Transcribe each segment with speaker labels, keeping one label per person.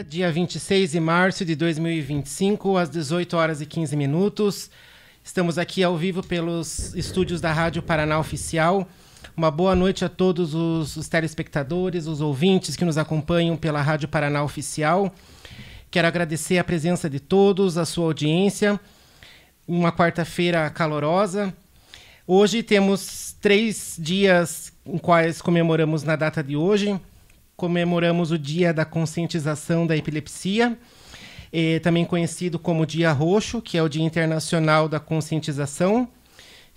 Speaker 1: Dia 26 de março de 2025, às 18 horas e 15 minutos. Estamos aqui ao vivo pelos estúdios da Rádio Paraná Oficial. Uma boa noite a todos os telespectadores, os ouvintes que nos acompanham pela Rádio Paraná Oficial. Quero agradecer a presença de todos, a sua audiência. Uma quarta-feira calorosa. Hoje temos 3 dias em quais comemoramos na data de hoje. Comemoramos o Dia da Conscientização da Epilepsia, também conhecido como Dia Roxo, que é o Dia Internacional da Conscientização.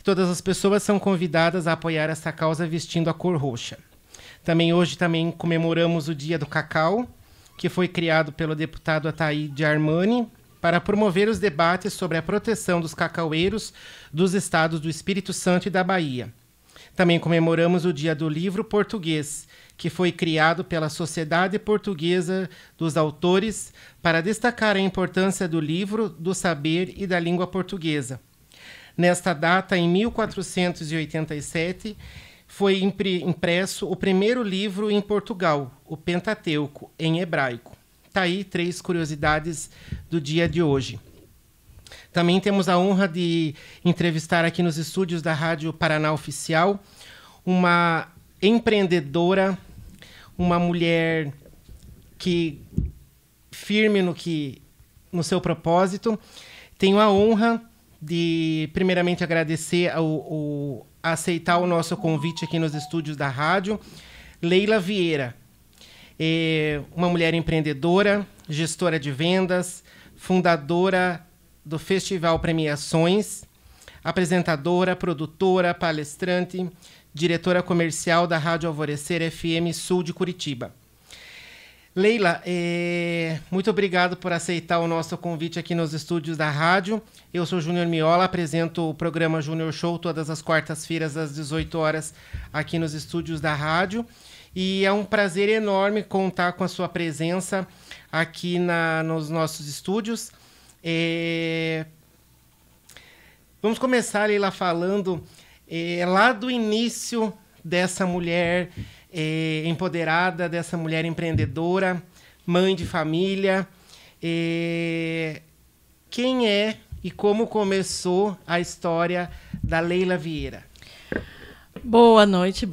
Speaker 1: Todas as pessoas são convidadas a apoiar essa causa vestindo a cor roxa. Hoje comemoramos o Dia do Cacau, que foi criado pelo deputado Ataíde Armani para promover os debates sobre a proteção dos cacaueiros dos estados do Espírito Santo e da Bahia. Também comemoramos o Dia do Livro Português, que foi criado pela Sociedade Portuguesa dos Autores para destacar a importância do livro, do saber e da língua portuguesa. Nesta data, em 1487, foi impresso o primeiro livro em Portugal, o Pentateuco, em hebraico. Tá aí 3 curiosidades do dia de hoje. Também temos a honra de entrevistar aqui nos estúdios da Rádio Paraná Oficial uma empreendedora, uma mulher que firme no seu propósito. Tenho a honra de, primeiramente, agradecer a aceitar o nosso convite aqui nos estúdios da rádio. Leila Vieira, uma mulher empreendedora, gestora de vendas, fundadora do Festival Premiações, apresentadora, produtora, palestrante, diretora comercial da Rádio Alvorecer FM Sul de Curitiba. Leila, muito obrigado por aceitar o nosso convite aqui nos estúdios da rádio. Eu sou Júnior Miola, apresento o programa Júnior Show todas as quartas-feiras às 18 horas aqui nos estúdios da rádio. E é um prazer enorme contar com a sua presença aqui nos nossos estúdios. Vamos começar, Leila, falando lá do início dessa mulher empoderada, dessa mulher empreendedora, mãe de família. Quem é e como começou a história da Leila Vieira?
Speaker 2: Boa noite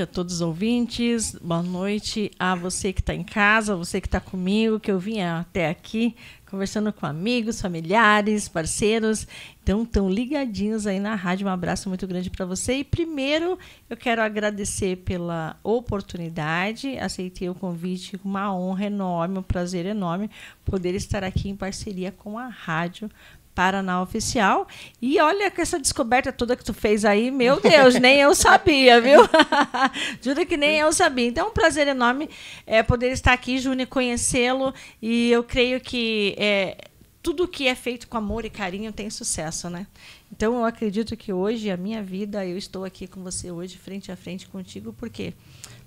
Speaker 2: a todos os ouvintes, boa noite a você que está em casa, você que está comigo, que eu vim até aqui conversando com amigos, familiares, parceiros. Então, estão ligadinhos aí na rádio. Um abraço muito grande para você. E primeiro, eu quero agradecer pela oportunidade. Aceitei o convite, uma honra enorme, um prazer enorme poder estar aqui em parceria com a Rádio Paraná Oficial. E olha com essa descoberta toda que tu fez aí, meu Deus, nem eu sabia, viu? Juro que nem eu sabia. Então, é um prazer enorme poder estar aqui, Júnior, conhecê-lo. E eu creio que tudo que é feito com amor e carinho tem sucesso, né? Então, eu acredito que hoje, a minha vida, eu estou aqui com você hoje, frente a frente contigo. Por quê?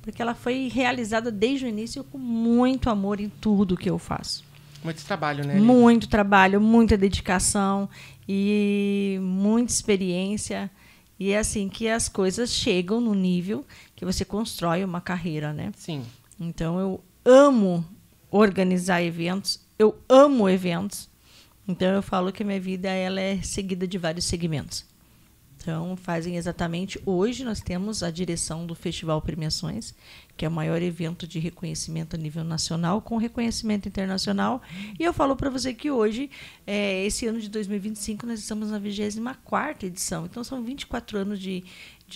Speaker 2: Porque ela foi realizada desde o início com muito amor em tudo que eu faço.
Speaker 1: Muito trabalho, né?
Speaker 2: Muito trabalho, muita dedicação e muita experiência. E é assim que as coisas chegam no nível que você constrói uma carreira, né?
Speaker 1: Sim.
Speaker 2: Então, eu amo organizar eventos, eu amo eventos. Então, eu falo que a minha vida ela é seguida de vários segmentos. Então, fazem exatamente... Hoje, nós temos a direção do Festival Premiações, que é o maior evento de reconhecimento a nível nacional, com reconhecimento internacional. E eu falo para você que hoje, esse ano de 2025, nós estamos na 24ª edição. Então, são 24 anos de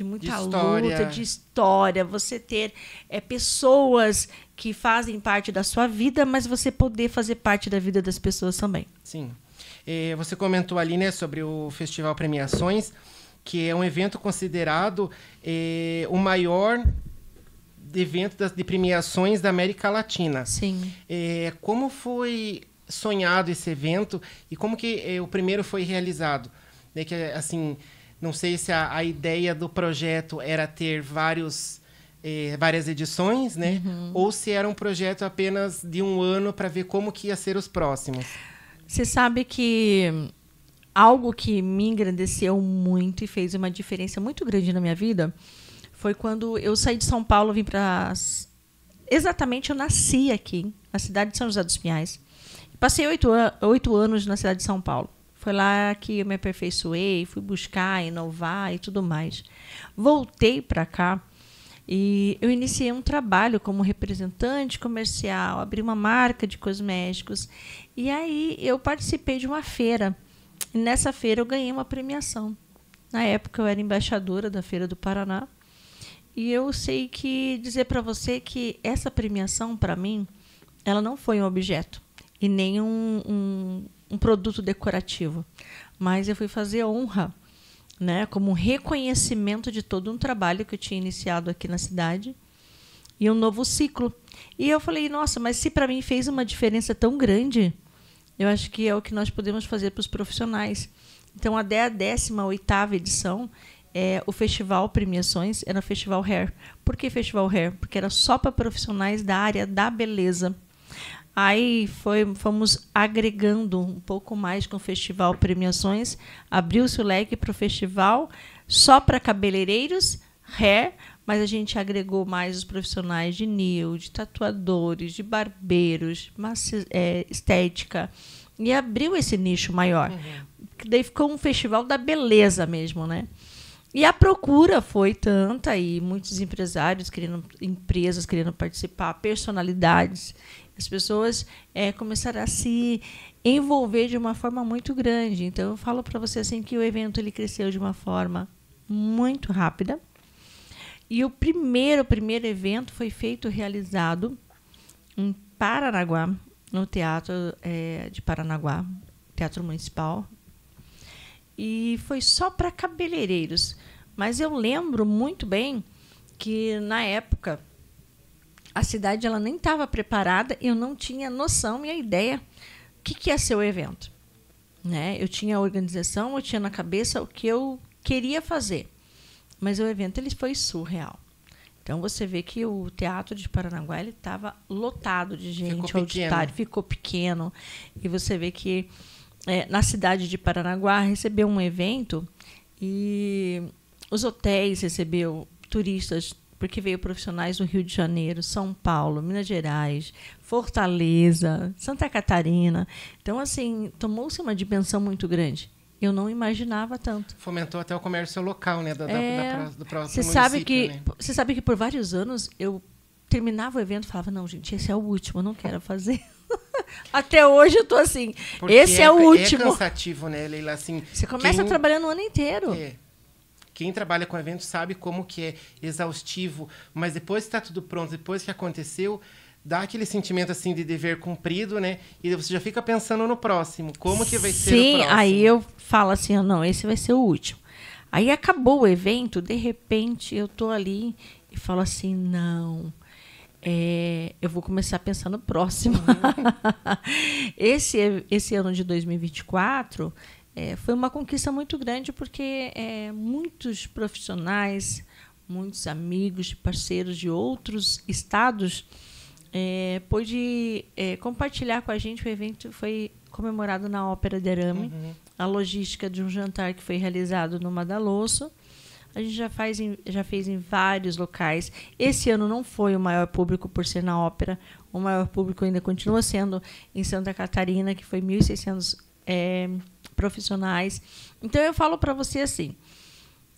Speaker 2: muita luta, de história. Você ter pessoas que fazem parte da sua vida, mas você poder fazer parte da vida das pessoas também.
Speaker 1: Sim. Você comentou ali, né, sobre o Festival Premiações, que é um evento considerado o maior evento de premiações da América Latina.
Speaker 2: Sim.
Speaker 1: Como foi sonhado esse evento e como que o primeiro foi realizado? Que, assim, não sei se a ideia do projeto era ter várias edições, né? Uhum. Ou se era um projeto apenas de um ano para ver como que ia ser os próximos.
Speaker 2: Você sabe que algo que me engrandeceu muito e fez uma diferença muito grande na minha vida foi quando eu saí de São Paulo, vim para exatamente eu nasci aqui, na cidade de São José dos Pinhais. Passei 8 anos na cidade de São Paulo. Foi lá que eu me aperfeiçoei, fui buscar, inovar e tudo mais. Voltei para cá e eu iniciei um trabalho como representante comercial, abri uma marca de cosméticos. E aí eu participei de uma feira. E nessa feira eu ganhei uma premiação. Na época eu era embaixadora da Feira do Paraná. E eu sei que dizer para você que essa premiação, para mim, ela não foi um objeto e nem um produto decorativo. Mas eu fui fazer honra, né, como um reconhecimento de todo um trabalho que eu tinha iniciado aqui na cidade e um novo ciclo. E eu falei, nossa, mas se para mim fez uma diferença tão grande, eu acho que é o que nós podemos fazer para os profissionais. Então, até a 18ª edição, o Festival Premiações era o Festival Hair. Por que Festival Hair? Porque era só para profissionais da área da beleza. Aí fomos agregando um pouco mais com o Festival Premiações, abriu-se o leque para o festival só para cabeleireiros, hair, mas a gente agregou mais os profissionais de nail, de tatuadores, de barbeiros, estética, e abriu esse nicho maior. Daí ficou um festival da beleza mesmo, né? E a procura foi tanta, e muitos empresários empresas querendo participar, personalidades. As pessoas começaram a se envolver de uma forma muito grande. Então, eu falo para você assim, que o evento ele cresceu de uma forma muito rápida. E o primeiro evento foi realizado em Paranaguá, no Teatro de Paranaguá, Teatro Municipal. E foi só para cabeleireiros. Mas eu lembro muito bem que, na época, a cidade ela nem estava preparada, eu não tinha noção e a ideia do que ia ser o evento. Né? Eu tinha a organização, eu tinha na cabeça o que eu queria fazer. Mas o evento ele foi surreal. Então, você vê que o Teatro de Paranaguá estava lotado de gente, o auditório ficou pequeno. E você vê que na cidade de Paranaguá recebeu um evento e os hotéis recebeu turistas, porque veio profissionais do Rio de Janeiro, São Paulo, Minas Gerais, Fortaleza, Santa Catarina. Então, assim, tomou-se uma dimensão muito grande. Eu não imaginava tanto.
Speaker 1: Fomentou até o comércio local, né, do próprio
Speaker 2: município. Você sabe que por vários anos eu terminava o evento e falava, não, gente, esse é o último, eu não quero fazer. Até hoje eu tô assim, porque esse é o último.
Speaker 1: É cansativo, né, Leila? Assim,
Speaker 2: você começa trabalhando o ano inteiro.
Speaker 1: Quem trabalha com evento sabe como que é exaustivo, mas depois que está tudo pronto, depois que aconteceu, dá aquele sentimento assim de dever cumprido, né? E você já fica pensando no próximo, como que vai ser o próximo. Sim,
Speaker 2: aí eu falo assim, não, esse vai ser o último. Aí acabou o evento, de repente eu tô ali e falo assim, não, eu vou começar a pensar no próximo. Esse ano de 2024 foi uma conquista muito grande, porque muitos profissionais, muitos amigos, parceiros de outros estados pôde compartilhar com a gente. O evento foi comemorado na Ópera de Arame, a logística de um jantar que foi realizado no Madalosso. A gente já fez em vários locais. Esse ano não foi o maior público por ser na ópera. O maior público ainda continua sendo em Santa Catarina, que foi 1.600 profissionais. Então, eu falo para você assim,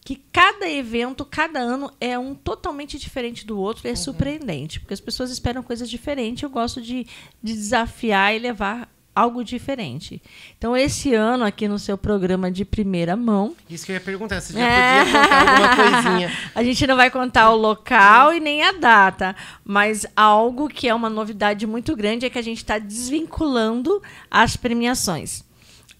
Speaker 2: que cada evento, cada ano é um totalmente diferente do outro. É surpreendente, porque as pessoas esperam coisas diferentes. Eu gosto de desafiar e levar algo diferente. Então, esse ano, aqui no seu programa de primeira mão...
Speaker 1: Isso que eu ia perguntar, você já podia contar alguma coisinha.
Speaker 2: A gente não vai contar o local e nem a data, mas algo que é uma novidade muito grande é que a gente está desvinculando as premiações.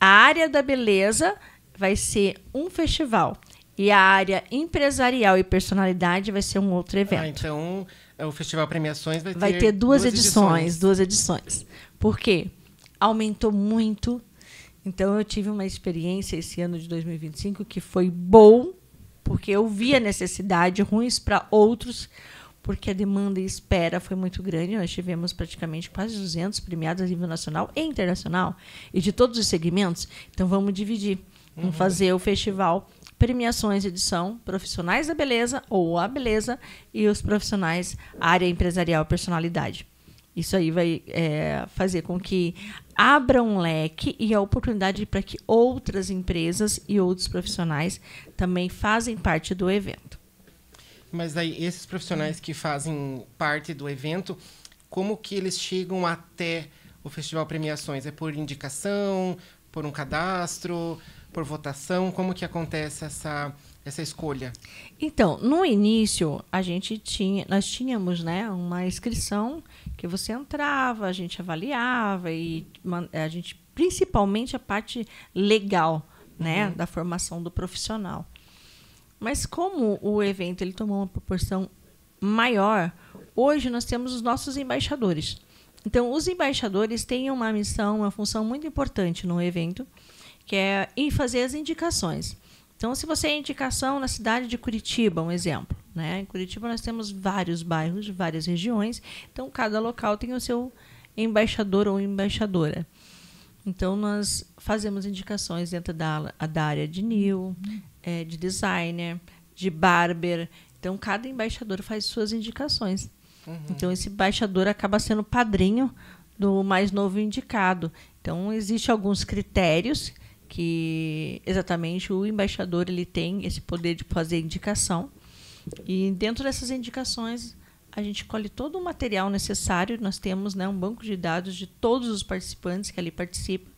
Speaker 2: A área da beleza vai ser um festival e a área empresarial e personalidade vai ser um outro evento.
Speaker 1: Então, o Festival Premiações
Speaker 2: vai ter duas edições. Por quê? Aumentou muito. Então, eu tive uma experiência esse ano de 2025 que foi bom, porque eu vi a necessidade, ruins para outros, porque a demanda e espera foi muito grande. Nós tivemos praticamente quase 200 premiados a nível nacional e internacional, e de todos os segmentos. Então, vamos dividir. em fazer o festival Premiações Edição Profissionais da Beleza ou a Beleza e os profissionais área empresarial personalidade. Isso aí vai fazer com que abra um leque e a oportunidade para que outras empresas e outros profissionais também fazem parte do evento.
Speaker 1: Mas aí, esses profissionais que fazem parte do evento, como que eles chegam até o Festival Premiações? É por indicação, por um cadastro, por votação? Como que acontece essa escolha?
Speaker 2: Então, no início, nós tínhamos, né, uma inscrição que você entrava, a gente avaliava e a gente, principalmente a parte legal, né, da formação do profissional. Mas como o evento ele tomou uma proporção maior, hoje nós temos os nossos embaixadores. Então, os embaixadores têm uma missão, uma função muito importante no evento, que é em fazer as indicações. Então, se você é indicação na cidade de Curitiba, um exemplo, né? Em Curitiba nós temos vários bairros, várias regiões, então cada local tem o seu embaixador ou embaixadora. Então, nós fazemos indicações dentro da área de NIL, de designer, de barber. Então, cada embaixador faz suas indicações. Então, esse embaixador acaba sendo padrinho do mais novo indicado. Então, existem alguns critérios que exatamente o embaixador ele tem esse poder de fazer indicação. E dentro dessas indicações, a gente colhe todo o material necessário. Nós temos, né, um banco de dados de todos os participantes que ali participam.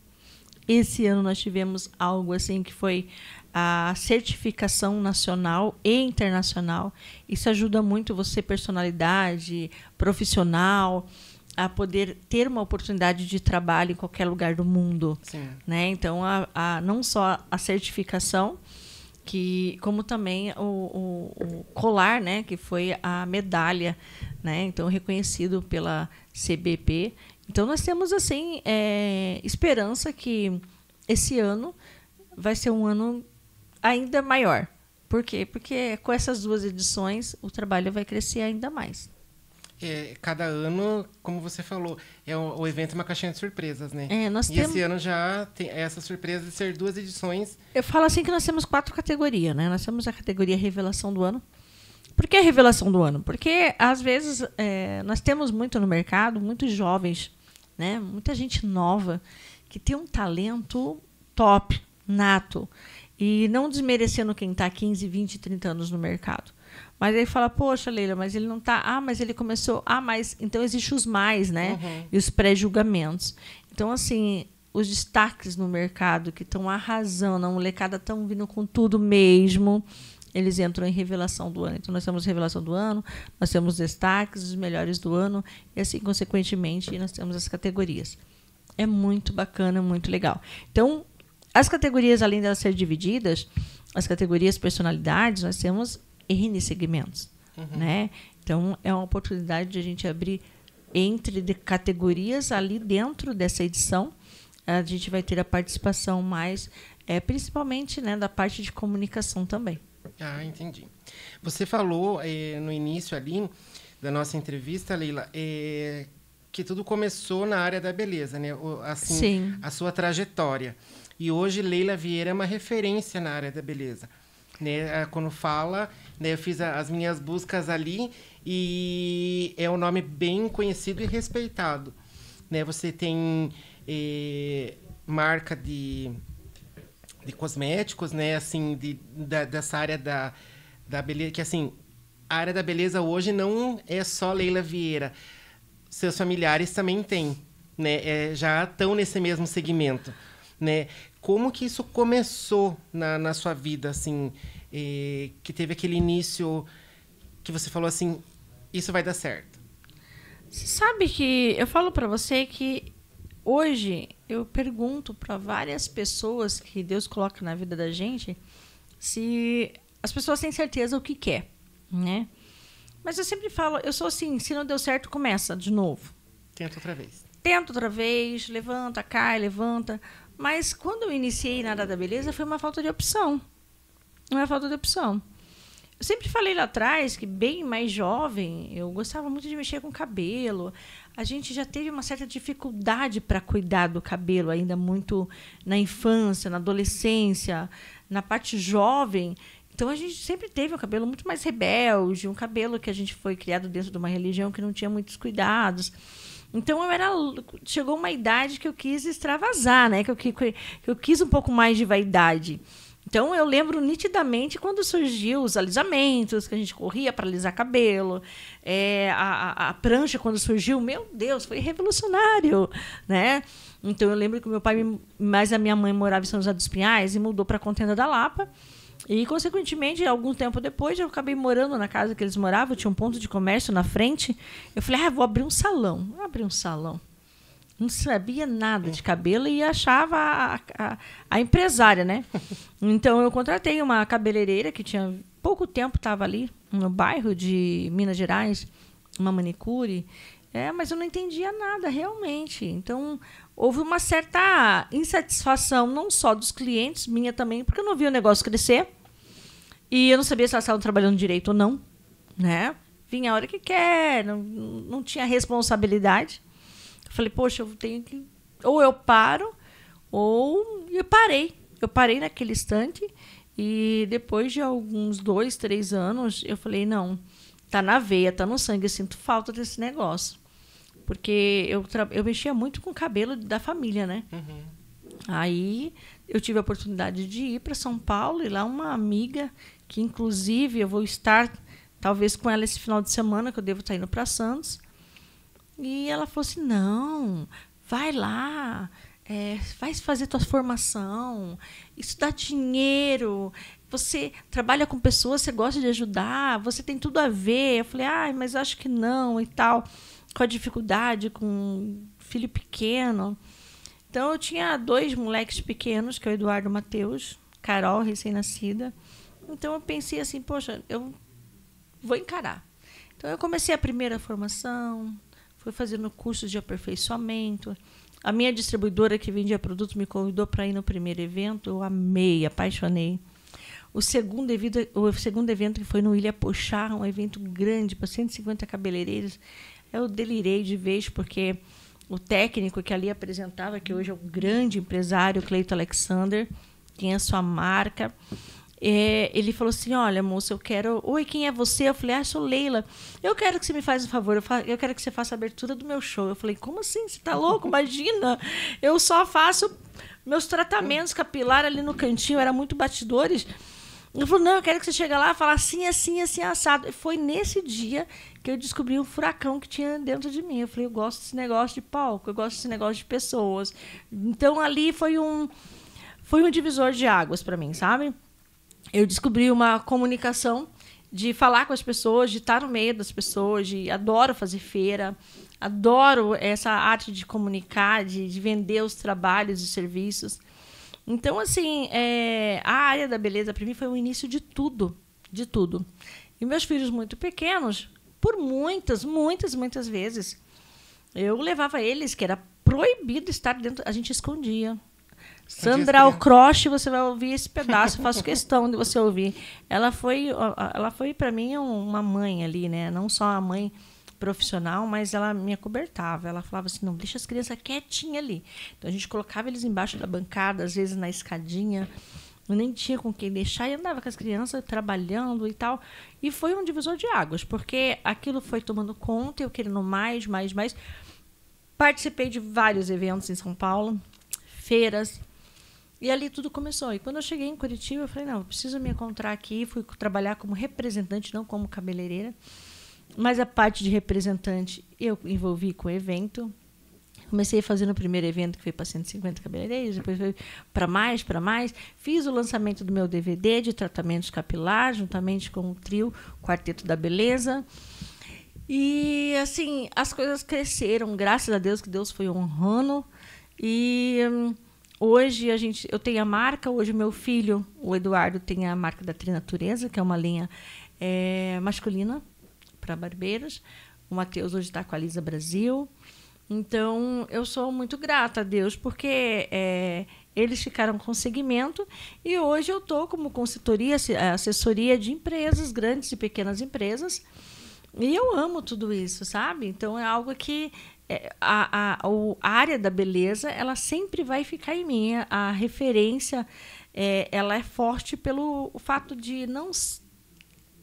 Speaker 2: Esse ano nós tivemos algo assim que foi a certificação nacional e internacional. Isso ajuda muito você, personalidade, profissional, a poder ter uma oportunidade de trabalho em qualquer lugar do mundo.
Speaker 1: Sim.
Speaker 2: Né? Então, não só a certificação, como também o colar, né? Que foi a medalha, né? Então, reconhecido pela CBP. Então, nós temos assim esperança que esse ano vai ser um ano ainda maior. Por quê? Porque com essas 2 edições, o trabalho vai crescer ainda mais.
Speaker 1: Cada ano, como você falou, o evento é uma caixinha de surpresas, né?
Speaker 2: Esse
Speaker 1: ano já tem essa surpresa de ser 2 edições.
Speaker 2: Eu falo assim que nós temos 4 categorias, né? Nós temos a categoria Revelação do Ano. Por que a Revelação do Ano? Porque, às vezes, nós temos muito no mercado, muitos jovens, né? Muita gente nova, que tem um talento top, nato, e não desmerecendo quem está 15, 20, 30 anos no mercado. Mas aí fala, poxa, Leila, mas ele não está... mas ele começou... mas... Então, existem os mais, né? E os pré-julgamentos. Então, assim, os destaques no mercado que estão arrasando, a molecada estão vindo com tudo mesmo, eles entram em Revelação do Ano. Então, nós temos Revelação do Ano, nós temos destaques, os melhores do ano, e assim, consequentemente, nós temos as categorias. É muito bacana, muito legal. Então, as categorias, além de elas serem divididas, as categorias personalidades, nós temos N segmentos. Né? Então, é uma oportunidade de a gente abrir entre categorias ali dentro dessa edição. A gente vai ter a participação mais, principalmente, né, da parte de comunicação também.
Speaker 1: Entendi. Você falou no início ali da nossa entrevista, Leila, que tudo começou na área da beleza, né? Assim,
Speaker 2: sim,
Speaker 1: a sua trajetória. E hoje Leila Vieira é uma referência na área da beleza. Né? Quando fala, né, eu fiz as minhas buscas ali e é um nome bem conhecido e respeitado. Né? Você tem marca de cosméticos, né? Assim, dessa área da beleza, que assim, a área da beleza hoje não é só Leila Vieira. Seus familiares também têm, né? Já estão nesse mesmo segmento, né? Como que isso começou na sua vida, assim, que teve aquele início que você falou assim, isso vai dar certo?
Speaker 2: Você sabe que eu falo para você que hoje eu pergunto para várias pessoas que Deus coloca na vida da gente se as pessoas têm certeza o que quer, né? Mas eu sempre falo, eu sou assim, se não deu certo, começa de novo.
Speaker 1: Tenta outra vez.
Speaker 2: Tenta outra vez, levanta, cai, levanta. Mas quando eu iniciei na área da beleza, foi uma falta de opção. Não é falta de opção. Eu sempre falei lá atrás que, bem mais jovem, eu gostava muito de mexer com cabelo. A gente já teve uma certa dificuldade para cuidar do cabelo, ainda muito na infância, na adolescência, na parte jovem. Então, a gente sempre teve um cabelo muito mais rebelde, um cabelo que a gente foi criado dentro de uma religião que não tinha muitos cuidados. Então, chegou uma idade que eu quis extravasar, né? Que eu quis um pouco mais de vaidade. Então, eu lembro nitidamente quando surgiu os alisamentos, que a gente corria para alisar cabelo. A prancha, quando surgiu, meu Deus, foi revolucionário, né? Então, eu lembro que meu pai, mais a minha mãe, morava em São José dos Pinhais e mudou para a Contenda da Lapa. E, consequentemente, algum tempo depois, eu acabei morando na casa que eles moravam. Tinha um ponto de comércio na frente. Eu falei, vou abrir um salão. Vou abrir um salão. Não sabia nada de cabelo e achava a empresária, né? Então, eu contratei uma cabeleireira que tinha pouco tempo, estava ali no bairro de Minas Gerais, uma manicure, mas eu não entendia nada, realmente. Então, houve uma certa insatisfação, não só dos clientes, minha também, porque eu não via o negócio crescer e eu não sabia se elas estavam trabalhando direito ou não, né? Vinha a hora que quer, não tinha responsabilidade. Falei, poxa, eu tenho que... Ou eu paro, ou eu parei. Eu parei naquele instante e depois de alguns 2, 3 anos, eu falei, não, tá na veia, tá no sangue, eu sinto falta desse negócio. Porque eu mexia muito com o cabelo da família, né? Uhum. Aí eu tive a oportunidade de ir para São Paulo e lá uma amiga, que inclusive eu vou estar talvez com ela esse final de semana, que eu devo estar indo para Santos. E ela falou assim, não, vai lá, vai fazer tua formação, isso dá dinheiro, você trabalha com pessoas, você gosta de ajudar, você tem tudo a ver. Eu falei, mas acho que não e tal, com a dificuldade, com um filho pequeno. Então, eu tinha 2 moleques pequenos, que é o Eduardo e o Matheus, Carol, recém-nascida. Então, eu pensei assim, poxa, eu vou encarar. Então, eu comecei a primeira formação, fui fazendo cursos de aperfeiçoamento. A minha distribuidora que vendia produtos me convidou para ir no primeiro evento. Eu amei, apaixonei. O segundo evento, que foi no Ilha Pochá, um evento grande para 150 cabeleireiros, eu delirei de vez, porque o técnico que ali apresentava, que hoje é um grande empresário, Cleito Alexander, tem a sua marca. Ele falou assim, olha, moça, eu quero... Oi, quem é você? Eu falei, sou Leila. Eu quero que você me faça um favor, eu quero que você faça a abertura do meu show. Eu falei, como assim? Você tá louco? Imagina! Eu só faço meus tratamentos capilares ali no cantinho, eram muito batidores. Eu falei, não, eu quero que você chegue lá e fale assim, assim, assim, assado. E foi nesse dia que eu descobri um furacão que tinha dentro de mim. Eu falei, eu gosto desse negócio de palco, eu gosto desse negócio de pessoas. Então, ali foi um divisor de águas para mim, sabe? Eu descobri uma comunicação de falar com as pessoas, de estar no meio das pessoas, adoro fazer feira, adoro essa arte de comunicar, de vender os trabalhos e serviços. Então, assim, a área da beleza, para mim, foi o início de tudo, de tudo. E meus filhos muito pequenos, por muitas vezes, eu levava eles, que era proibido estar dentro, a gente escondia. Sandra Alcroche, você vai ouvir esse pedaço, eu faço questão de você ouvir. Ela foi para mim uma mãe ali, né? Não só a mãe profissional, mas ela me acobertava. Ela falava assim, não, deixa as crianças quietinhas ali. Então a gente colocava eles embaixo da bancada, às vezes na escadinha. Eu nem tinha com quem deixar e andava com as crianças trabalhando e tal. E foi um divisor de águas, porque aquilo foi tomando conta, eu querendo mais. Participei de vários eventos em São Paulo, feiras. E ali tudo começou. E quando eu cheguei em Curitiba, eu falei, não, eu preciso me encontrar aqui. Fui trabalhar como representante, não como cabeleireira. Mas a parte de representante eu envolvi com o evento. Comecei fazendo o primeiro evento, que foi para 150 cabeleireiros. Depois foi para mais. Fiz o lançamento do meu DVD de tratamentos capilares, juntamente com o trio Quarteto da Beleza. E, assim, as coisas cresceram. Graças a Deus, que Deus foi honrando. E... hoje eu tenho a marca, hoje meu filho, o Eduardo, tem a marca da Trinatureza, que é uma linha masculina para barbeiros. O Matheus hoje está com a Lisa Brasil. Então, eu sou muito grata a Deus, porque eles ficaram com segmento e hoje eu estou como consultoria, assessoria de empresas, grandes e pequenas empresas, e eu amo tudo isso, sabe? Então, é algo que a área da beleza, ela sempre vai ficar em mim. A referência, ela é forte pelo fato de não...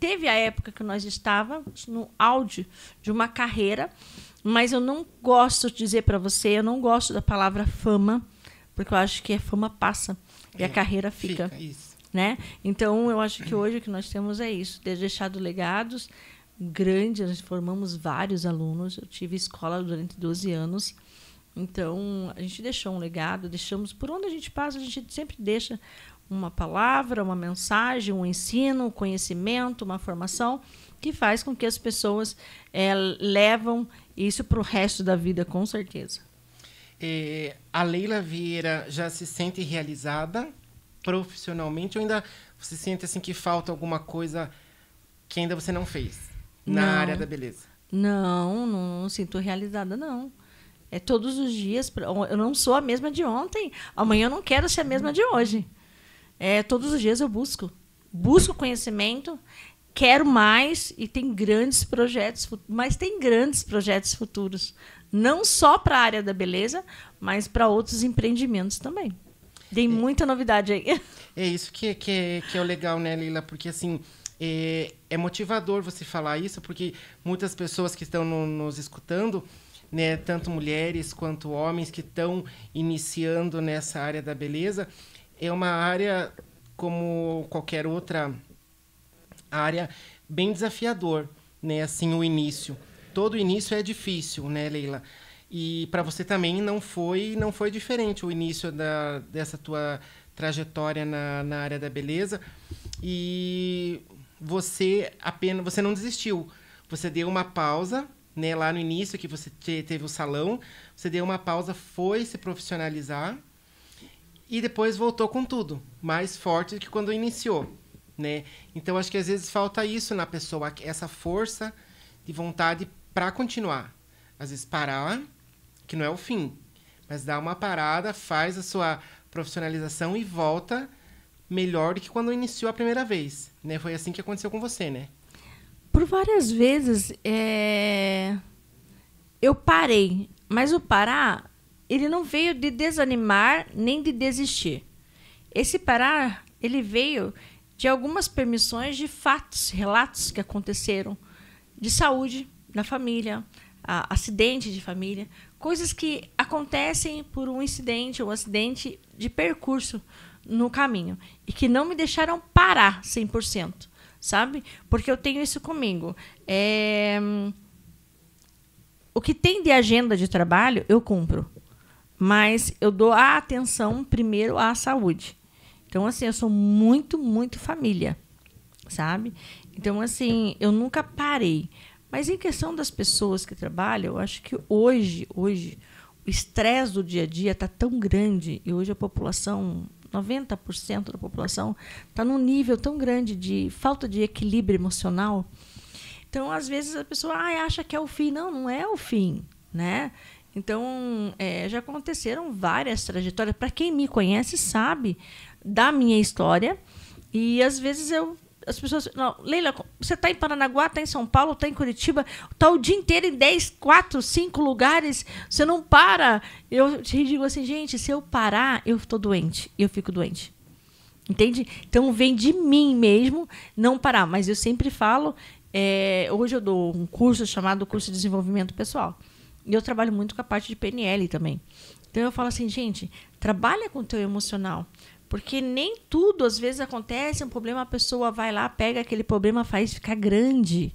Speaker 2: Teve a época que nós estávamos no auge de uma carreira, mas eu não gosto de dizer para você, eu não gosto da palavra fama, porque eu acho que a fama passa e a carreira fica.
Speaker 1: Isso.
Speaker 2: Né? Então, eu acho que hoje o que nós temos é isso, ter deixado legados grandes, nós formamos vários alunos, eu tive escola durante 12 anos, então a gente deixou um legado, deixamos, por onde a gente passa, a gente sempre deixa uma palavra, uma mensagem, um ensino, um conhecimento, uma formação, que faz com que as pessoas levam isso para o resto da vida, com certeza.
Speaker 1: A Leila Vieira já se sente realizada profissionalmente ou ainda você sente assim, que falta alguma coisa que ainda você não fez na área da beleza?
Speaker 2: Não sinto realizada, não. É todos os dias. Eu não sou a mesma de ontem. Amanhã eu não quero ser a mesma de hoje. Todos os dias eu busco conhecimento, quero mais e tem grandes projetos, mas tem grandes projetos futuros. Não só para a área da beleza, mas para outros empreendimentos também. Tem muita novidade aí. É
Speaker 1: isso que é o legal, né, Leila? Porque, assim, é motivador você falar isso, porque muitas pessoas que estão nos escutando, né, tanto mulheres quanto homens que estão iniciando nessa área da beleza, é uma área, como qualquer outra área, bem desafiador, né? Assim, o início. Todo início é difícil, né, Leila? E para você também não foi diferente o início dessa tua trajetória na área da beleza. E você não desistiu. Você deu uma pausa, né, lá no início que você teve o salão. Você deu uma pausa, foi se profissionalizar e depois voltou com tudo, mais forte do que quando iniciou, né? Então, acho que às vezes falta isso na pessoa, essa força de vontade para continuar. Às vezes parar, que não é o fim, mas dá uma parada, faz a sua profissionalização e volta melhor do que quando iniciou a primeira vez, né? Foi assim que aconteceu com você, né?
Speaker 2: Por várias vezes, eu parei, mas o parar, ele não veio de desanimar nem de desistir. Esse parar, ele veio de algumas permissões de fatos, relatos que aconteceram de saúde na família, acidente de família, coisas que acontecem por um incidente ou um acidente de percurso no caminho e que não me deixaram parar 100%, sabe? Porque eu tenho isso comigo. O que tem de agenda de trabalho, eu cumpro. Mas eu dou a atenção primeiro à saúde. Então, assim, eu sou muito, muito família, sabe? Então, assim, eu nunca parei. Mas em questão das pessoas que trabalham, eu acho que hoje o estresse do dia a dia está tão grande e hoje a população, 90% da população, está num nível tão grande de falta de equilíbrio emocional. Então, às vezes, a pessoa acha que é o fim. Não, não é o fim, né? Então, já aconteceram várias trajetórias. Para quem me conhece, sabe da minha história. E, às vezes, as pessoas... Não, Leila, você está em Paranaguá, está em São Paulo, está em Curitiba, está o dia inteiro em 10, 4, 5 lugares, você não para. Eu te digo assim, gente, se eu parar, eu estou doente. Eu fico doente. Entende? Então, vem de mim mesmo não parar. Mas eu sempre falo... hoje eu dou um curso chamado Curso de Desenvolvimento Pessoal. E eu trabalho muito com a parte de PNL também. Então, eu falo assim, gente, trabalha com o teu emocional. Porque nem tudo, às vezes, acontece um problema, a pessoa vai lá, pega aquele problema, faz ficar grande.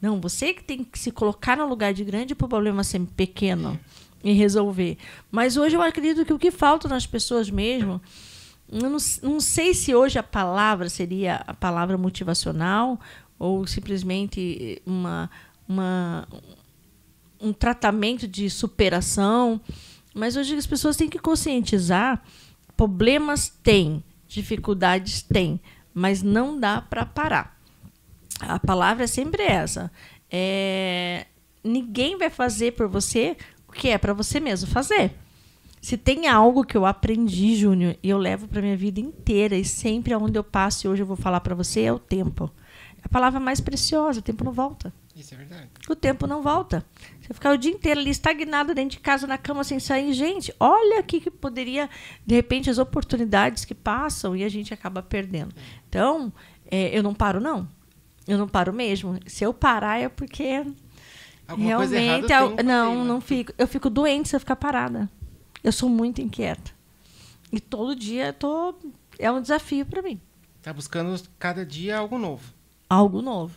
Speaker 2: Não, você que tem que se colocar no lugar de grande para o problema ser pequeno e resolver. Mas hoje eu acredito que o que falta nas pessoas mesmo... Eu não sei se hoje a palavra seria a palavra motivacional ou simplesmente um tratamento de superação. Mas hoje as pessoas têm que conscientizar. Problemas tem, dificuldades tem, mas não dá para parar. A palavra é sempre essa. Ninguém vai fazer por você o que é para você mesmo fazer. Se tem algo que eu aprendi, Júnior, e eu levo para minha vida inteira, e sempre aonde eu passo, e hoje eu vou falar para você, é o tempo. A palavra mais preciosa, o tempo não volta.
Speaker 1: Isso é verdade.
Speaker 2: O tempo não volta. Você ficar o dia inteiro ali estagnado dentro de casa, na cama, sem sair. Gente, olha aqui que poderia, de repente, as oportunidades que passam e a gente acaba perdendo. Então, eu não paro, não. Eu não paro mesmo. Se eu parar é porque
Speaker 1: Alguma coisa
Speaker 2: realmente...
Speaker 1: errada
Speaker 2: não fico. Eu fico doente se eu ficar parada. Eu sou muito inquieta. E todo dia é um desafio para mim.
Speaker 1: Tá buscando cada dia algo novo.
Speaker 2: Algo novo.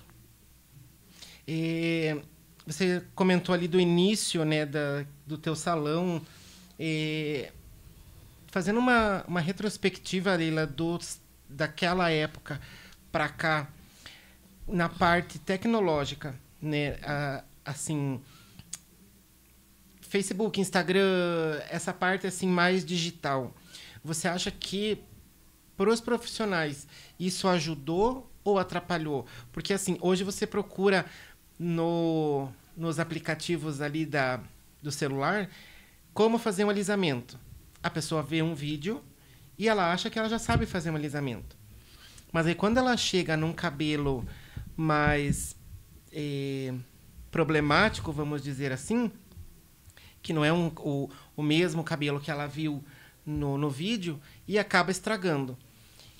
Speaker 1: Você comentou ali do início, né, do teu salão. Fazendo uma retrospectiva, Leila, daquela época para cá, na parte tecnológica, né, assim... Facebook, Instagram, essa parte assim mais digital. Você acha que para os profissionais isso ajudou ou atrapalhou? Porque assim, hoje você procura nos aplicativos ali do celular como fazer um alisamento. A pessoa vê um vídeo e ela acha que ela já sabe fazer um alisamento. Mas aí quando ela chega num cabelo mais problemático, vamos dizer assim, que não é o mesmo cabelo que ela viu no vídeo, e acaba estragando.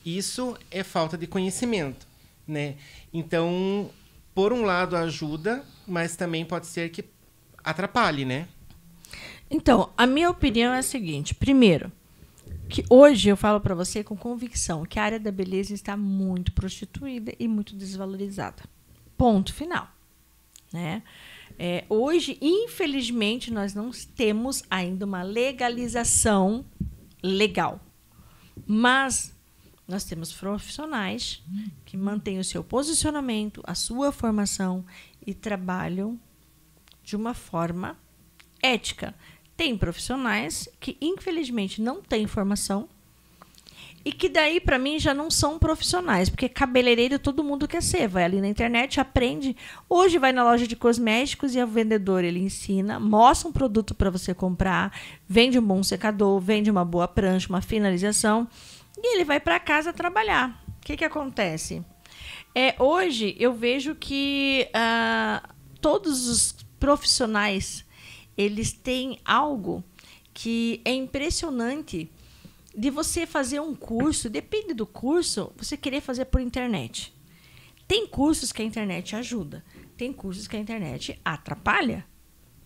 Speaker 1: Isso é falta de conhecimento, né? Então, por um lado ajuda, mas também pode ser que atrapalhe, né?
Speaker 2: Então, a minha opinião é a seguinte. Primeiro, que hoje eu falo para você com convicção que a área da beleza está muito prostituída e muito desvalorizada. Ponto final, né? Hoje, infelizmente, nós não temos ainda uma legalização legal. Mas nós temos profissionais que mantêm o seu posicionamento, a sua formação e trabalham de uma forma ética. Tem profissionais que, infelizmente, não têm formação e que daí, para mim, já não são profissionais, porque cabeleireiro todo mundo quer ser. Vai ali na internet, aprende. Hoje vai na loja de cosméticos e o vendedor ele ensina, mostra um produto para você comprar, vende um bom secador, vende uma boa prancha, uma finalização, e ele vai para casa trabalhar. O que acontece? Hoje eu vejo que todos os profissionais eles têm algo que é impressionante. De você fazer um curso, depende do curso, você querer fazer por internet. Tem cursos que a internet ajuda, tem cursos que a internet atrapalha,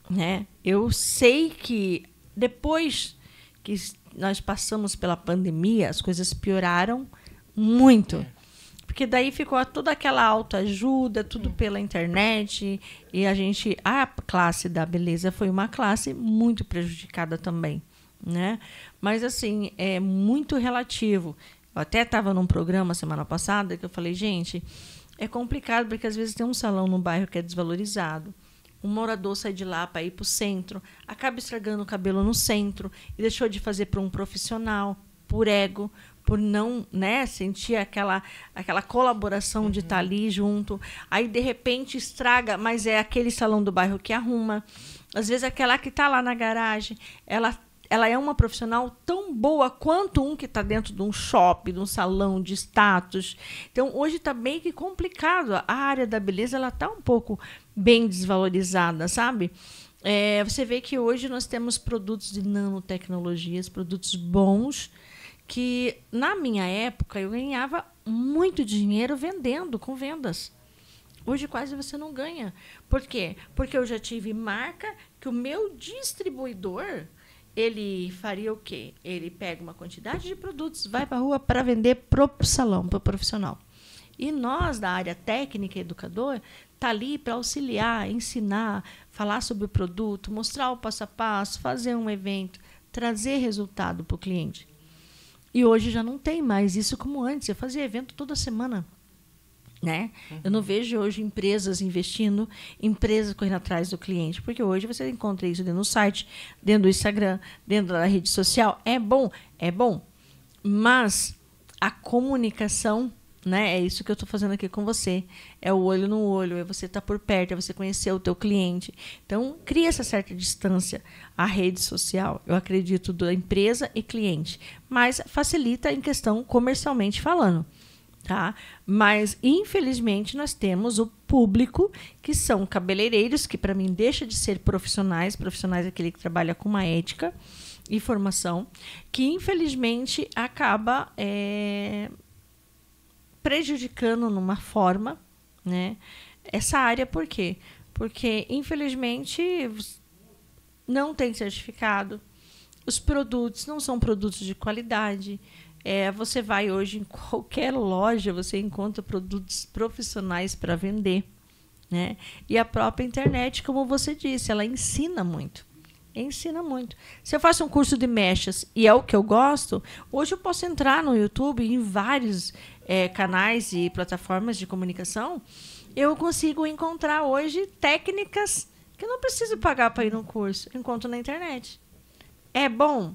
Speaker 2: né? Eu sei que depois que nós passamos pela pandemia, as coisas pioraram muito. Porque daí ficou toda aquela autoajuda, tudo pela internet, e a classe da beleza foi uma classe muito prejudicada também, né? Mas, assim, é muito relativo. Eu até estava num programa semana passada que eu falei, gente, é complicado porque às vezes tem um salão no bairro que é desvalorizado. Um morador sai de lá para ir para o centro, acaba estragando o cabelo no centro e deixou de fazer para um profissional, por ego, por não, né, sentir aquela colaboração de estar ali junto. Aí, de repente, estraga, mas é aquele salão do bairro que arruma. Às vezes, aquela que está lá na garagem, ela é uma profissional tão boa quanto um que está dentro de um shopping, de um salão de status. Então, hoje está bem que complicado. A área da beleza está um pouco bem desvalorizada, sabe? Você vê que hoje nós temos produtos de nanotecnologias, produtos bons, que na minha época eu ganhava muito dinheiro vendendo, com vendas. Hoje quase você não ganha. Por quê? Porque eu já tive marca que o meu distribuidor... ele faria o quê? Ele pega uma quantidade de produtos, vai para a rua para vender para o salão, para o profissional. E nós, da área técnica e educador, está ali para auxiliar, ensinar, falar sobre o produto, mostrar o passo a passo, fazer um evento, trazer resultado para o cliente. E hoje já não tem mais isso como antes. Eu fazia evento toda semana. Né? Eu não vejo hoje empresas investindo, empresas correndo atrás do cliente, porque hoje você encontra isso dentro do site, dentro do Instagram, dentro da rede social. É bom, mas a comunicação né? É isso que eu estou fazendo aqui com você. É o olho no olho, é você estar por perto, é você conhecer o teu cliente. Então, cria essa certa distância. A rede social, eu acredito, da empresa e cliente. Mas facilita em questão comercialmente falando. Tá? Mas, infelizmente, nós temos o público que são cabeleireiros, que para mim deixa de ser profissionais. Profissionais é aquele que trabalha com uma ética e formação, que infelizmente acaba prejudicando numa forma, né, essa área. Por quê? Porque, infelizmente, não tem certificado, os produtos não são produtos de qualidade. Você vai hoje em qualquer loja, você encontra produtos profissionais para vender, né? E a própria internet, como você disse, ela ensina muito. Ensina muito. Se eu faço um curso de mechas e é o que eu gosto, hoje eu posso entrar no YouTube, em vários canais e plataformas de comunicação, eu consigo encontrar hoje técnicas que eu não preciso pagar para ir no curso. Eu encontro na internet. É bom?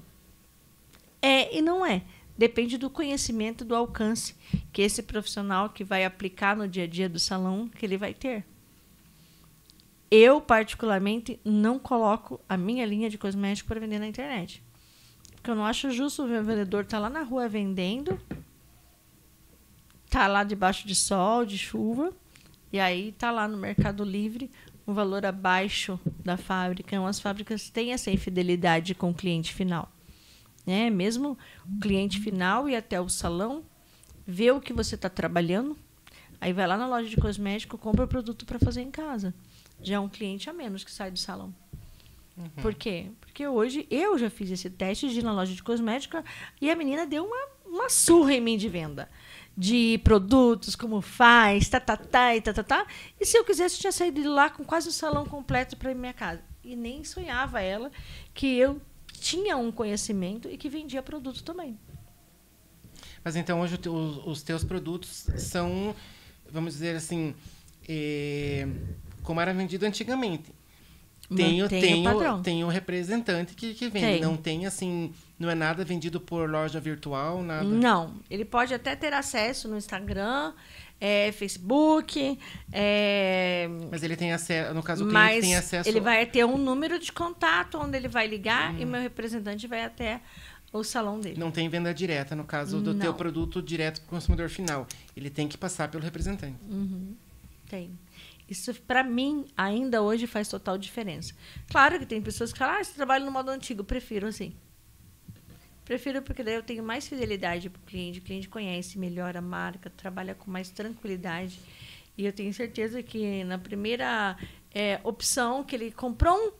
Speaker 2: É e não é. Depende do conhecimento, do alcance que esse profissional que vai aplicar no dia a dia do salão, que ele vai ter. Eu, particularmente, não coloco a minha linha de cosmético para vender na internet. Porque eu não acho justo o vendedor estar lá na rua vendendo, tá lá debaixo de sol, de chuva, e aí tá lá no Mercado Livre um valor abaixo da fábrica. Então, as fábricas têm essa infidelidade com o cliente final. Né? Mesmo o cliente final ir até o salão, vê o que você está trabalhando, aí vai lá na loja de cosmético, compra o produto para fazer em casa. Já é um cliente a menos que sai do salão. Uhum. Por quê? Porque hoje eu já fiz esse teste de ir na loja de cosmética e a menina deu uma surra em mim de venda. De produtos, como faz, E se eu quisesse, eu tinha saído de lá com quase o salão completo para ir pra minha casa. E nem sonhava ela que eu tinha um conhecimento e que vendia produto também.
Speaker 1: Mas então hoje os teus produtos são, vamos dizer assim, como era vendido antigamente. Tem o representante que vende. Tem. Não tem assim, não é nada vendido por loja virtual, nada.
Speaker 2: Não, ele pode até ter acesso no Instagram, Facebook.
Speaker 1: Mas ele tem acesso, no caso o cliente tem acesso.
Speaker 2: Ele vai ter um número de contato onde ele vai ligar e o meu representante vai até o salão dele.
Speaker 1: Não tem venda direta, no caso do teu produto direto para o consumidor final. Ele tem que passar pelo representante.
Speaker 2: Uhum. Tem. Isso, para mim, ainda hoje faz total diferença. Claro que tem pessoas que falam, você trabalha no modo antigo. Prefiro assim. Prefiro porque daí eu tenho mais fidelidade para o cliente conhece melhor a marca, trabalha com mais tranquilidade. E eu tenho certeza que na primeira opção que ele comprou um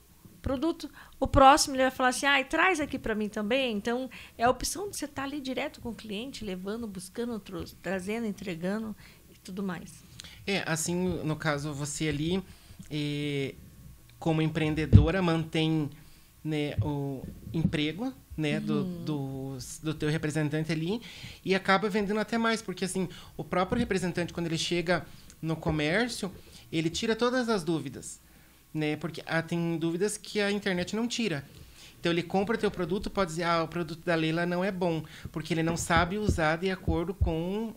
Speaker 2: produto, o próximo ele vai falar assim, traz aqui para mim também. Então, é a opção de você estar ali direto com o cliente, levando, buscando, trazendo, entregando e tudo mais.
Speaker 1: Assim, no caso, você ali, como empreendedora, mantém, né, o emprego, né, do teu representante ali e acaba vendendo até mais, porque assim, o próprio representante, quando ele chega no comércio, ele tira todas as dúvidas, né, porque tem dúvidas que a internet não tira. Então, ele compra o teu produto, pode dizer, o produto da Leila não é bom, porque ele não sabe usar de acordo com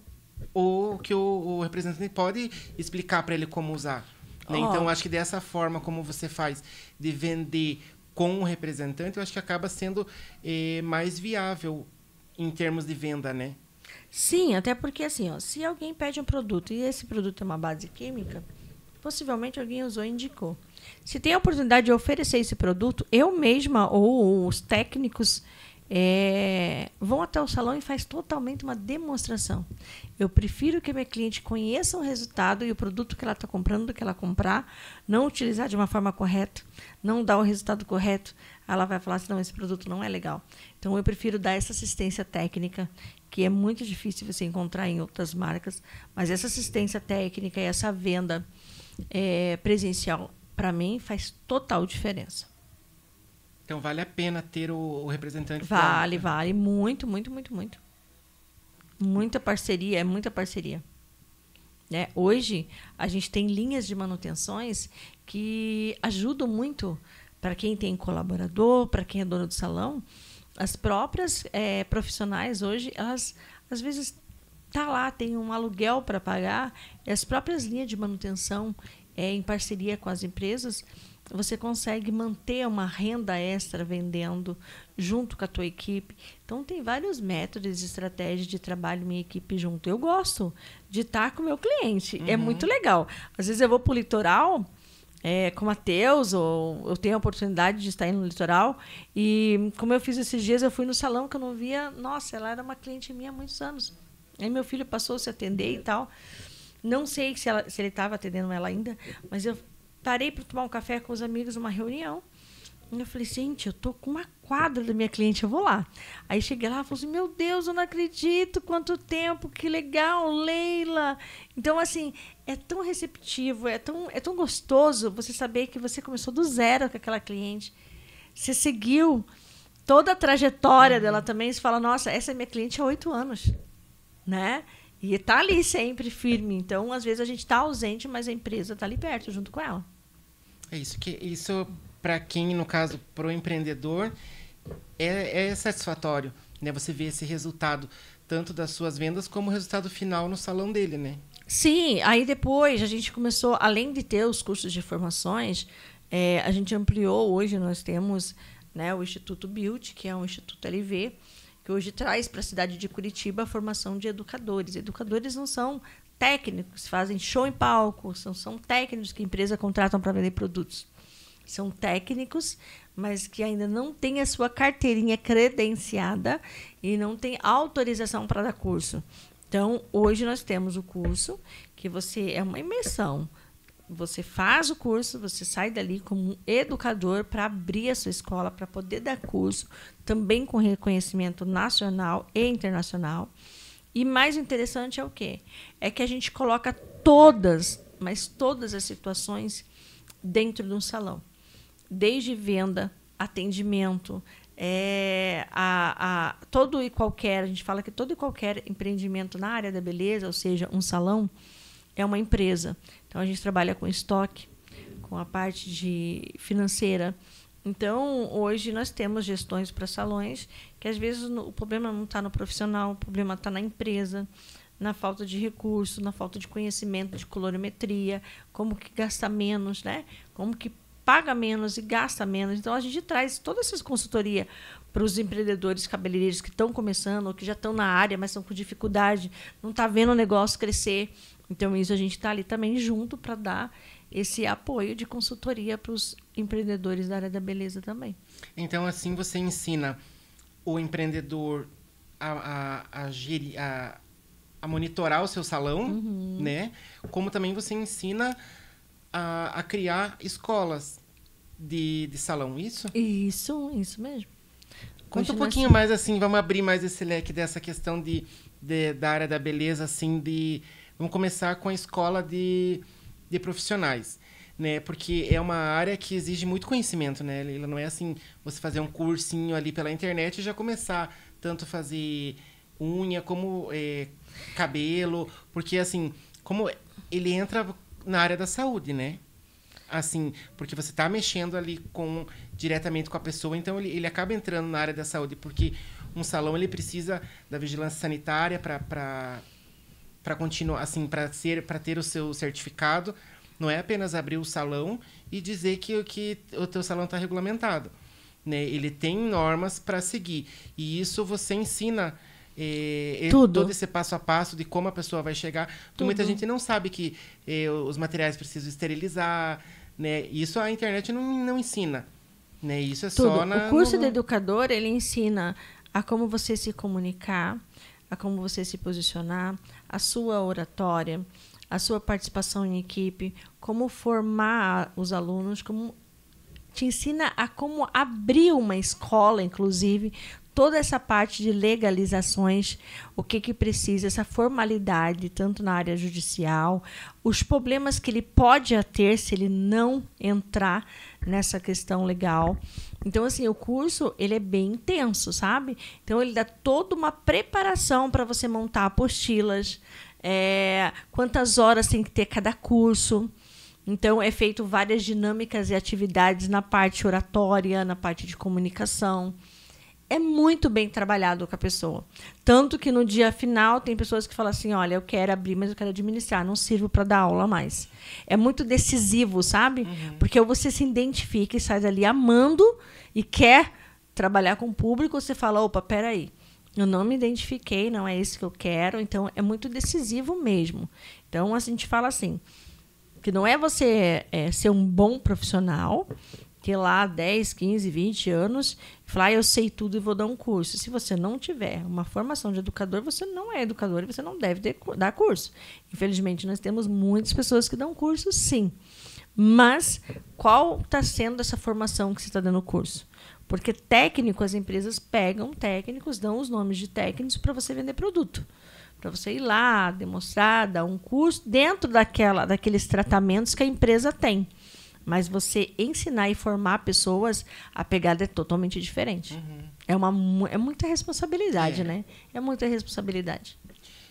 Speaker 1: o que o representante pode explicar para ele como usar. Né? Então, acho que dessa forma como você faz de vender com o representante, eu acho que acaba sendo mais viável em termos de venda, né?
Speaker 2: Sim, até porque assim, se alguém pede um produto e esse produto é uma base química, possivelmente alguém usou e indicou. Se tem a oportunidade de oferecer esse produto, eu mesma ou os técnicos vão até o salão e faz totalmente uma demonstração. Eu prefiro que a minha cliente conheça o resultado e o produto que ela está comprando, do que ela comprar, não utilizar de uma forma correta, não dar o resultado correto, ela vai falar assim, não, esse produto não é legal. Então, eu prefiro dar essa assistência técnica, que é muito difícil você encontrar em outras marcas, mas essa assistência técnica e essa venda presencial, para mim, faz total diferença.
Speaker 1: Então, vale a pena ter o representante?
Speaker 2: Vale. Muito. Muita parceria, muita parceria. Né? Hoje, a gente tem linhas de manutenções que ajudam muito para quem tem colaborador, para quem é dono do salão. As próprias profissionais hoje, elas, às vezes, tá lá, tem um aluguel para pagar, e as próprias linhas de manutenção, em parceria com as empresas, você consegue manter uma renda extra vendendo junto com a tua equipe. Então, tem vários métodos e estratégias de trabalho minha equipe junto. Eu gosto de estar com o meu cliente. É muito legal. Às vezes eu vou para o litoral com o Matheus, ou eu tenho a oportunidade de estar indo no litoral. E, como eu fiz esses dias, eu fui no salão que eu não via. Nossa, ela era uma cliente minha há muitos anos. Aí meu filho passou a se atender e tal. Não sei se ele estava atendendo ela ainda, mas eu parei para tomar um café com os amigos numa reunião. E eu falei, gente, eu tô com uma quadra da minha cliente, eu vou lá. Aí cheguei lá e falei assim, meu Deus, eu não acredito, quanto tempo, que legal, Leila. Então, assim, é tão receptivo, é tão gostoso você saber que você começou do zero com aquela cliente. Você seguiu toda a trajetória dela também. Você fala, nossa, essa é minha cliente há 8 anos, né? E está ali sempre firme. Então, às vezes, a gente está ausente, mas a empresa está ali perto, junto com ela.
Speaker 1: É isso. Isso, para quem, no caso, para o empreendedor, é satisfatório, né? Você vê esse resultado, tanto das suas vendas, como o resultado final no salão dele, né?
Speaker 2: Sim. Aí, depois, a gente começou, além de ter os cursos de formações, a gente ampliou. Hoje, nós temos, né, o Instituto Build, que é um Instituto LV, que hoje traz para a cidade de Curitiba a formação de educadores. Educadores não são técnicos, fazem show em palco, são técnicos que a empresa contratam para vender produtos. São técnicos, mas que ainda não têm a sua carteirinha credenciada e não têm autorização para dar curso. Então, hoje nós temos o curso, que é uma imersão. Você faz o curso, você sai dali como um educador para abrir a sua escola, para poder dar curso, também com reconhecimento nacional e internacional. E mais interessante é o quê? É que a gente coloca todas as situações dentro de um salão. Desde venda, atendimento, todo e qualquer, a gente fala que todo e qualquer empreendimento na área da beleza, ou seja, um salão, é uma empresa. Então, a gente trabalha com estoque, com a parte financeira. Então, hoje, nós temos gestões para salões que, às vezes, o problema não está no profissional, o problema está na empresa, na falta de recurso, na falta de conhecimento de colorimetria, como que gasta menos, né? Como que paga menos e gasta menos. Então, a gente traz toda essa consultoria para os empreendedores cabeleireiros que estão começando ou que já estão na área, mas estão com dificuldade, não está vendo o negócio crescer. Então, isso a gente está ali também junto para dar esse apoio de consultoria para os empreendedores da área da beleza também.
Speaker 1: Então, assim, você ensina o empreendedor a monitorar o seu salão, né? Como também você ensina a criar escolas de salão, isso?
Speaker 2: Isso mesmo.
Speaker 1: Conta um pouquinho mais, assim, vamos abrir mais esse leque dessa questão da área da beleza, assim, vamos começar com a escola de profissionais, né? Porque é uma área que exige muito conhecimento, né? Ela não é assim, você fazer um cursinho ali pela internet e já começar tanto fazer unha como cabelo, porque assim, como ele entra na área da saúde, né? Assim, porque você está mexendo ali diretamente com a pessoa, então ele acaba entrando na área da saúde, porque um salão ele precisa da vigilância sanitária para continuar, assim, para ter o seu certificado. Não é apenas abrir o salão e dizer que o teu salão está regulamentado, né? Ele tem normas para seguir, e isso você ensina todo esse passo a passo de como a pessoa vai chegar. Porque muita gente não sabe que os materiais precisam esterilizar, né? Isso a internet não ensina, né? Isso é só
Speaker 2: o curso de educador, ele ensina a como você se comunicar, a como você se posicionar, a sua oratória, a sua participação em equipe, como formar os alunos, te ensina a como abrir uma escola, inclusive, toda essa parte de legalizações, o que precisa, essa formalidade, tanto na área judicial, os problemas que ele pode ter se ele não entrar nessa questão legal. Então, assim, o curso ele é bem intenso, sabe? Então, ele dá toda uma preparação para você montar apostilas, quantas horas tem que ter cada curso. Então, é feito várias dinâmicas e atividades na parte oratória, na parte de comunicação. é muito bem trabalhado com a pessoa. Tanto que no dia final tem pessoas que falam assim, olha, eu quero abrir, mas eu quero administrar, não sirvo para dar aula mais. É muito decisivo, sabe? Porque você se identifica e sai dali amando e quer trabalhar com o público, você fala, opa, peraí, eu não me identifiquei, não é isso que eu quero, então é muito decisivo mesmo. Então a gente fala assim, que não é você ser um bom profissional, ter lá 10, 15, 20 anos, e falar, eu sei tudo e vou dar um curso. Se você não tiver uma formação de educador, você não é educador e você não deve dar curso. Infelizmente, nós temos muitas pessoas que dão curso, sim. Mas qual está sendo essa formação que você está dando curso? Porque técnico, as empresas pegam técnicos, dão os nomes de técnicos para você vender produto. Para você ir lá, demonstrar, dar um curso dentro daqueles tratamentos que a empresa tem. Mas você ensinar e formar pessoas, a pegada é totalmente diferente. É muita responsabilidade, né? É muita responsabilidade.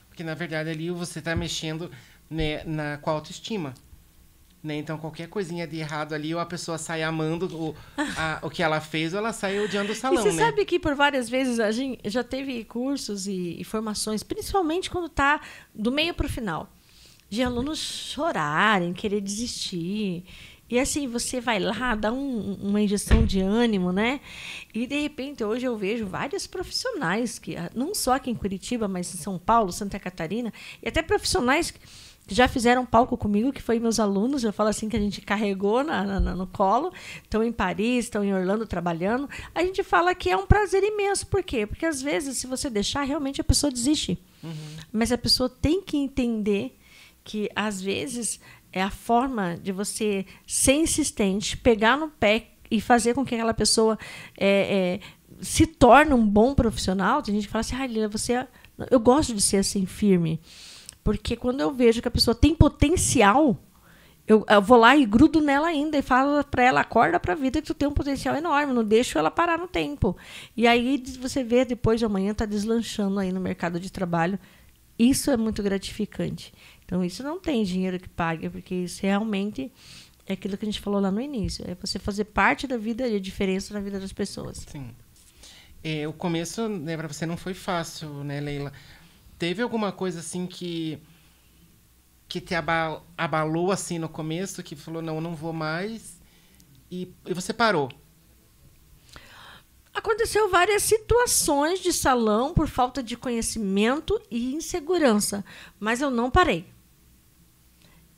Speaker 1: Porque, na verdade, ali você está mexendo, né, com a autoestima. Né? Então, qualquer coisinha de errado ali, ou a pessoa sai amando o que ela fez, ou ela sai odiando o salão,
Speaker 2: e você
Speaker 1: né?
Speaker 2: sabe que, por várias vezes, a gente já teve cursos e formações, principalmente quando está do meio para o final, de alunos chorarem, querer desistir. E assim, você vai lá, dá uma injeção de ânimo, né? E, de repente, hoje eu vejo vários profissionais, que não só aqui em Curitiba, mas em São Paulo, Santa Catarina, e até profissionais que já fizeram palco comigo, que foi meus alunos, eu falo assim, que a gente carregou no colo, estão em Paris, estão em Orlando trabalhando. A gente fala que é um prazer imenso. Por quê? Porque, às vezes, se você deixar, realmente a pessoa desiste. Mas a pessoa tem que entender que, às vezes, é a forma de você ser insistente, pegar no pé e fazer com que aquela pessoa se torne um bom profissional. Tem gente que fala assim, Lila, eu gosto de ser assim, firme. Porque quando eu vejo que a pessoa tem potencial, eu vou lá e grudo nela ainda e falo para ela, acorda para a vida que tu tem um potencial enorme, não deixo ela parar no tempo. E aí você vê, depois de amanhã, tá deslanchando aí no mercado de trabalho. Isso é muito gratificante. Então, isso não tem dinheiro que pague, porque isso realmente é aquilo que a gente falou lá no início. É você fazer parte da vida e a diferença na vida das pessoas.
Speaker 1: Sim. O começo, né, para você não foi fácil, né, Leila? Teve alguma coisa assim que te abalou assim no começo, que falou, não vou mais, e você parou?
Speaker 2: Aconteceu várias situações de salão por falta de conhecimento e insegurança, mas eu não parei.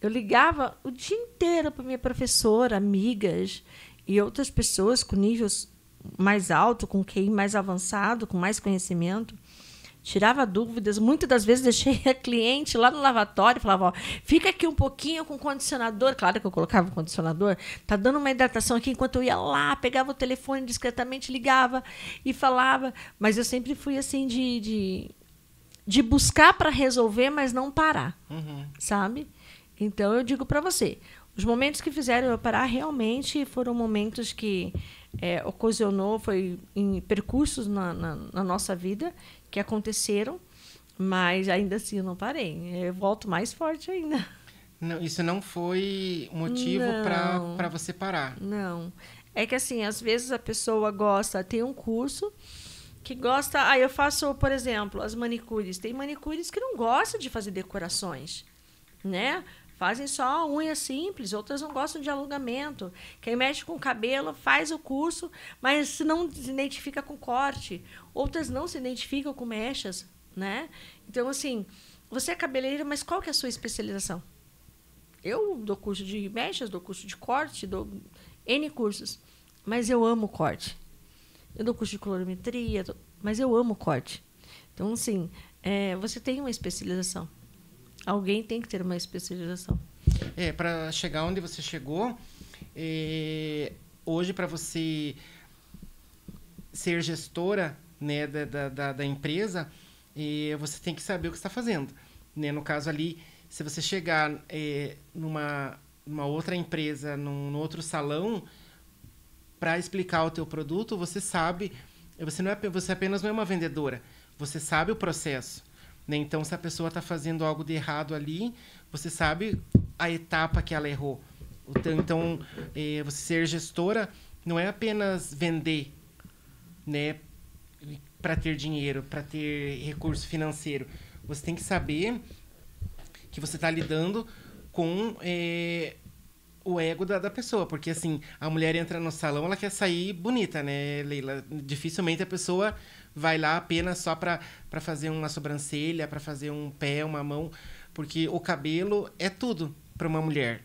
Speaker 2: Eu ligava o dia inteiro para minha professora, amigas e outras pessoas com níveis mais alto, com QI mais avançado, com mais conhecimento. Tirava dúvidas. Muitas das vezes deixei a cliente lá no lavatório e falava, ó, fica aqui um pouquinho com o condicionador. Claro que eu colocava o condicionador. Tá dando uma hidratação aqui. Enquanto eu ia lá, pegava o telefone discretamente, ligava e falava. Mas eu sempre fui assim de buscar para resolver, mas não parar. Sabe? Então, eu digo para você, os momentos que fizeram eu parar realmente foram momentos que ocasionou, foi em percursos na nossa vida que aconteceram, mas ainda assim eu não parei. Eu volto mais forte ainda.
Speaker 1: Não, isso não foi motivo para você parar?
Speaker 2: Não. É que assim, às vezes a pessoa gosta, tem um curso que gosta... eu faço, por exemplo, as manicures. Tem manicures que não gostam de fazer decorações, né? Fazem só unha simples, outras não gostam de alongamento. Quem mexe com o cabelo faz o curso, mas não se identifica com corte. Outras não se identificam com mechas, né? Então, assim, você é cabeleireira, mas qual que é a sua especialização? Eu dou curso de mechas, dou curso de corte, dou N cursos, mas eu amo corte. Eu dou curso de colorimetria, mas eu amo corte. Então, assim, você tem uma especialização. Alguém tem que ter uma especialização.
Speaker 1: Para chegar onde você chegou, hoje, para você ser gestora, né, da empresa, você tem que saber o que está fazendo. Né? No caso ali, se você chegar numa outra empresa, num outro salão, para explicar o teu produto, você sabe, você apenas não é uma vendedora, você sabe o processo. Né? Então, se a pessoa está fazendo algo de errado ali, você sabe a etapa que ela errou. Então, você ser gestora não é apenas vender, né? para ter dinheiro, para ter recurso financeiro. Você tem que saber que você está lidando com o ego da pessoa. Porque, assim, a mulher entra no salão, ela quer sair bonita, né, Leila? Dificilmente a pessoa vai lá apenas só para fazer uma sobrancelha, para fazer um pé, uma mão. Porque o cabelo é tudo para uma mulher.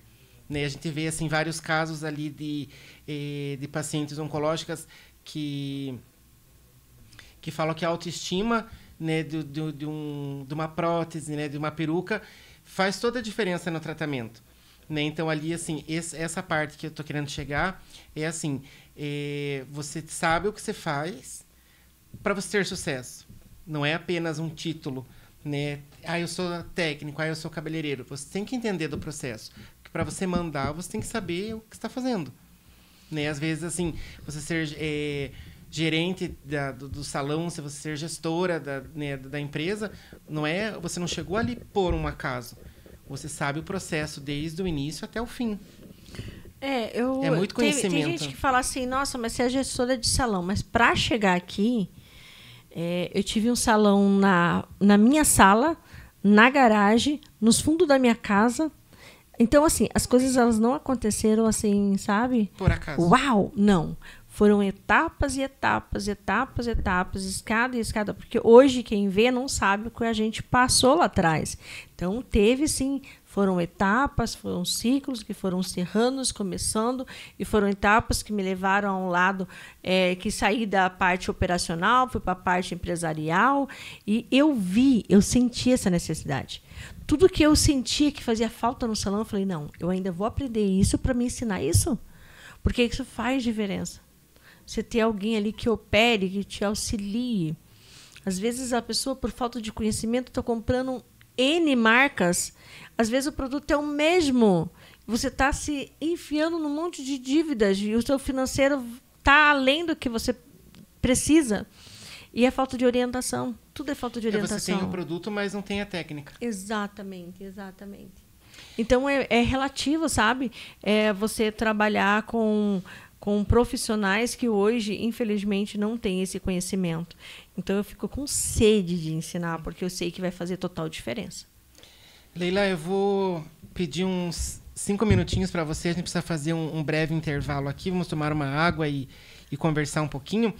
Speaker 1: Né? A gente vê, assim, vários casos ali de pacientes oncológicas que falam que a autoestima, né, de uma prótese, né, de uma peruca, faz toda a diferença no tratamento. Né? Então, ali, assim, essa parte que eu estou querendo chegar é assim, você sabe o que você faz para você ter sucesso. Não é apenas um título, né? Ah, eu sou técnico, eu sou cabeleireiro. Você tem que entender do processo. Para você mandar, você tem que saber o que está fazendo. Né? Às vezes, assim, você ser gerente do salão, se você ser gestora da empresa, você não chegou ali por um acaso. Você sabe o processo desde o início até o fim. É muito conhecimento.
Speaker 2: Tem gente que fala assim, nossa, mas você é gestora de salão. Mas para chegar aqui, eu tive um salão na minha sala, na garagem, nos fundos da minha casa. Então, assim, as coisas elas não aconteceram assim, sabe?
Speaker 1: Por acaso.
Speaker 2: Uau! Não. Foram etapas e etapas, escada e escada. Porque hoje quem vê não sabe o que a gente passou lá atrás. Então, teve sim, foram etapas, foram ciclos que foram encerrando, começando, e foram etapas que me levaram a um lado que saí da parte operacional, fui para a parte empresarial, e eu senti essa necessidade. Tudo que eu sentia que fazia falta no salão, eu falei, não, eu ainda vou aprender isso para me ensinar isso, porque isso faz diferença. Você ter alguém ali que opere, que te auxilie. Às vezes a pessoa, por falta de conhecimento, está comprando N marcas. Às vezes o produto é o mesmo. Você está se enfiando num monte de dívidas e o seu financeiro está além do que você precisa. E é falta de orientação. Tudo é falta de orientação.
Speaker 1: Você tem o produto, mas não tem a técnica.
Speaker 2: Exatamente, exatamente. Então, é relativo, sabe? É você trabalhar com profissionais que hoje, infelizmente, não têm esse conhecimento. Então, eu fico com sede de ensinar, porque eu sei que vai fazer total diferença.
Speaker 1: Leila, eu vou pedir uns 5 minutinhos para você. A gente precisa fazer um breve intervalo aqui. Vamos tomar uma água e conversar um pouquinho.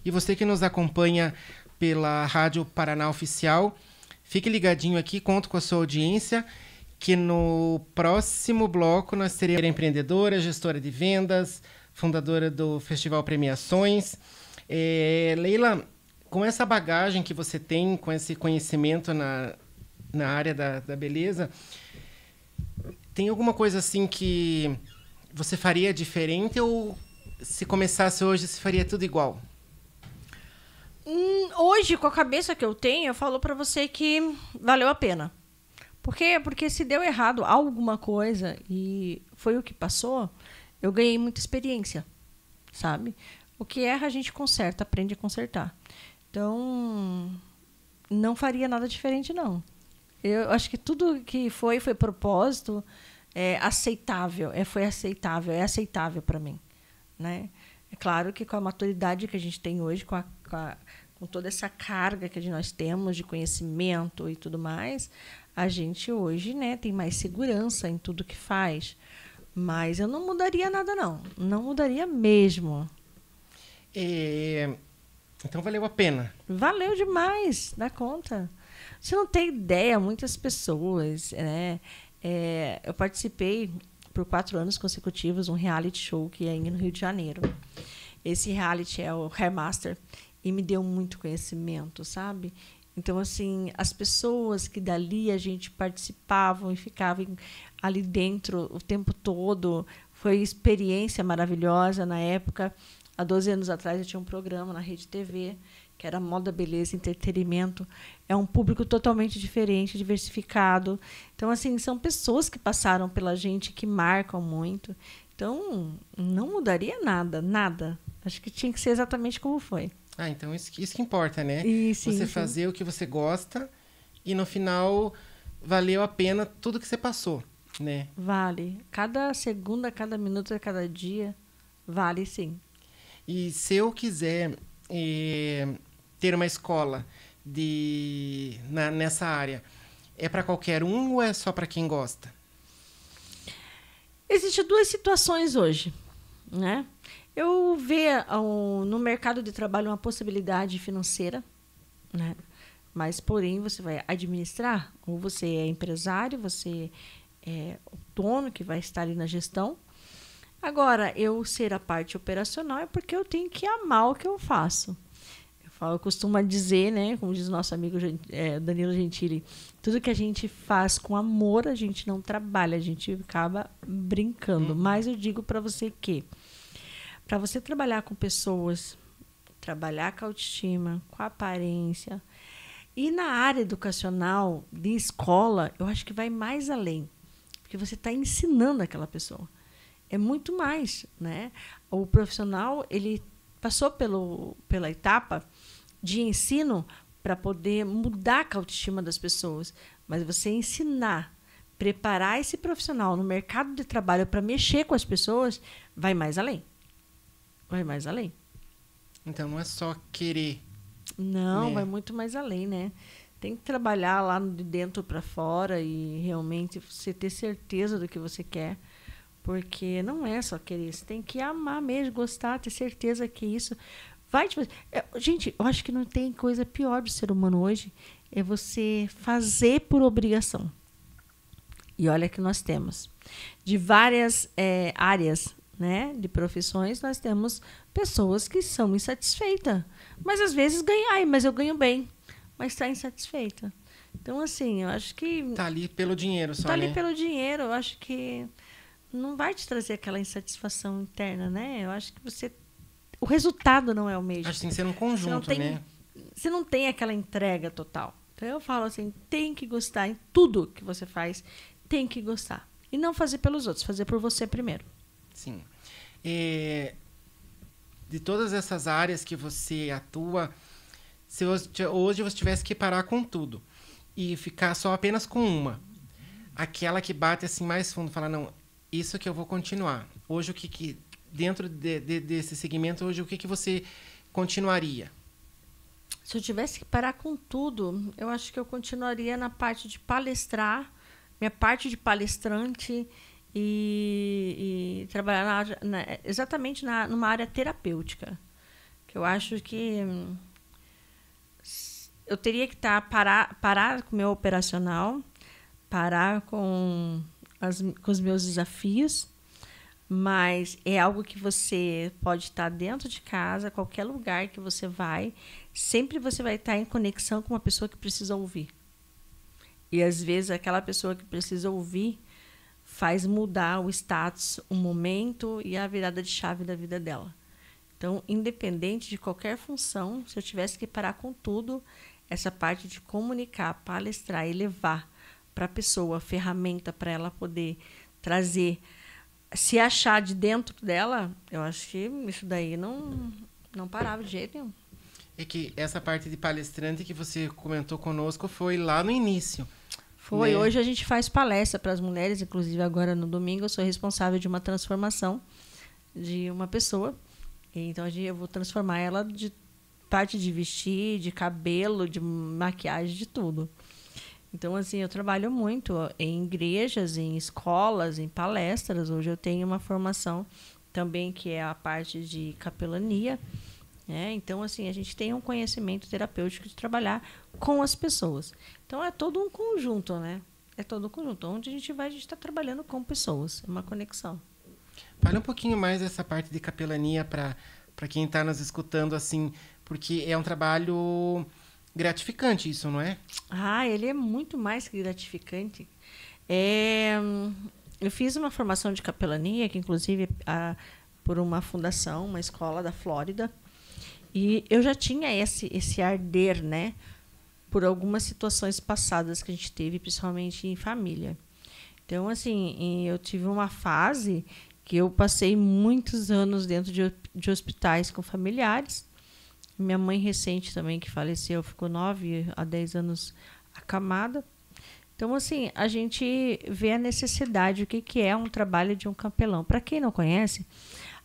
Speaker 1: E você que nos acompanha pela Rádio Paraná Oficial, fique ligadinho aqui, conto com a sua audiência, que no próximo bloco nós teremos empreendedora, gestora de vendas, fundadora do Festival Premiações. Leila, com essa bagagem que você tem, com esse conhecimento na área da beleza, tem alguma coisa assim que você faria diferente ou se começasse hoje, se faria tudo igual?
Speaker 2: Hoje, com a cabeça que eu tenho, eu falo para você que valeu a pena. Por quê? Porque se deu errado alguma coisa e foi o que passou, eu ganhei muita experiência, sabe? O que erra a gente conserta, aprende a consertar. Então, não faria nada diferente, não. Eu acho que tudo que foi propósito, aceitável, foi aceitável, é aceitável para mim, né? É claro que com a maturidade que a gente tem hoje, com toda essa carga que nós temos de conhecimento e tudo mais, a gente hoje, né, tem mais segurança em tudo que faz. Mas eu não mudaria nada, não. Não mudaria mesmo.
Speaker 1: Então valeu a pena.
Speaker 2: Valeu demais, dá conta. Você não tem ideia, muitas pessoas, né? Eu participei por 4 anos consecutivos um reality show que é no Rio de Janeiro. Esse reality é o Hair Master e me deu muito conhecimento, sabe? Então, assim, as pessoas que dali a gente participavam e ficavam ali dentro o tempo todo, foi experiência maravilhosa. Na época, há 12 anos atrás, eu tinha um programa na Rede TV, que era Moda, Beleza, Entretenimento. É um público totalmente diferente, diversificado. Então, assim, são pessoas que passaram pela gente, que marcam muito. Então, não mudaria nada, nada. Acho que tinha que ser exatamente como foi.
Speaker 1: Então isso que importa, né?
Speaker 2: Isso,
Speaker 1: você fazer o que você gosta e, no final, valeu a pena tudo que você passou, né?
Speaker 2: Vale. Cada segunda, cada minuto, cada dia, vale sim.
Speaker 1: E se eu quiser ter uma escola nessa área, é para qualquer um ou é só para quem gosta?
Speaker 2: Existem duas situações hoje, né? Eu vejo no mercado de trabalho uma possibilidade financeira, né? Mas, porém, você vai administrar, ou você é empresário, você é o dono que vai estar ali na gestão. Agora, eu ser a parte operacional é porque eu tenho que amar o que eu faço. Eu costumo dizer, né, como diz nosso amigo Danilo Gentili, tudo que a gente faz com amor, a gente não trabalha, a gente acaba brincando. Mas eu digo para você que, para você trabalhar com pessoas, trabalhar com a autoestima, com a aparência, e na área educacional, de escola, eu acho que vai mais além, porque você está ensinando aquela pessoa. É muito mais, né? O profissional, ele passou pela etapa de ensino para poder mudar a autoestima das pessoas. Mas você ensinar, preparar esse profissional no mercado de trabalho para mexer com as pessoas, vai mais além. Vai mais além.
Speaker 1: Então, não é só querer.
Speaker 2: Não, vai muito mais além, né? Tem que trabalhar lá de dentro para fora e realmente você ter certeza do que você quer. Porque não é só querer, você tem que amar mesmo, gostar, ter certeza que isso vai te fazer. Gente, eu acho que não tem coisa pior do ser humano hoje, é você fazer por obrigação. E olha que nós temos. De várias áreas, né, de profissões, nós temos pessoas que são insatisfeitas. Mas às vezes ganham, mas eu ganho bem, mas está insatisfeita. Então, assim, eu acho que...
Speaker 1: Está ali pelo dinheiro só,
Speaker 2: Está ali pelo dinheiro, eu acho que não vai te trazer aquela insatisfação interna, né? Eu acho que o resultado não é o mesmo.
Speaker 1: Acho que tem que ser um conjunto, né?
Speaker 2: Você não tem aquela entrega total. Então, eu falo assim, tem que gostar em tudo que você faz, tem que gostar. E não fazer pelos outros, fazer por você primeiro.
Speaker 1: Sim. De todas essas áreas que você atua, se hoje você tivesse que parar com tudo e ficar só apenas com uma, aquela que bate assim mais fundo, fala, não, isso que eu vou continuar. Hoje, dentro desse segmento, hoje, o que você continuaria?
Speaker 2: Se eu tivesse que parar com tudo, eu acho que eu continuaria na parte de palestrar, minha parte de palestrante e trabalhar exatamente numa área terapêutica. Que eu acho que eu teria que parar com o meu operacional, parar com os meus desafios, mas é algo que você pode estar dentro de casa, qualquer lugar que você vai, sempre você vai estar em conexão com uma pessoa que precisa ouvir. E às vezes aquela pessoa que precisa ouvir faz mudar o status, o momento e a virada de chave da vida dela. Então, independente de qualquer função, se eu tivesse que parar com tudo, essa parte de comunicar, palestrar e levar para a pessoa a ferramenta para ela poder trazer, se achar de dentro dela, eu acho que isso daí não parava de jeito nenhum.
Speaker 1: É que essa parte de palestrante que você comentou conosco foi lá no início.
Speaker 2: Foi. Né? Hoje a gente faz palestra para as mulheres, inclusive agora no domingo eu sou responsável de uma transformação de uma pessoa. Então eu vou transformar ela de parte de vestir, de cabelo, de maquiagem, de tudo. Então, assim, eu trabalho muito em igrejas, em escolas, em palestras. Hoje eu tenho uma formação também que é a parte de capelania. Né? Então, assim, a gente tem um conhecimento terapêutico de trabalhar com as pessoas. Então, é todo um conjunto, né? É todo um conjunto. Onde a gente está trabalhando com pessoas. É uma conexão.
Speaker 1: Fale um pouquinho mais dessa parte de capelania para quem está nos escutando, assim, porque é um trabalho gratificante isso, não é?
Speaker 2: Ele é muito mais que gratificante. Eu fiz uma formação de capelania, que inclusive por uma fundação, uma escola da Flórida, e eu já tinha esse arder, né, por algumas situações passadas que a gente teve, principalmente em família. Então, assim, eu tive uma fase que eu passei muitos anos dentro de hospitais com familiares. Minha mãe recente também, que faleceu, ficou 9 a 10 anos acamada. Então, assim, a gente vê a necessidade, o que é um trabalho de um capelão. Para quem não conhece,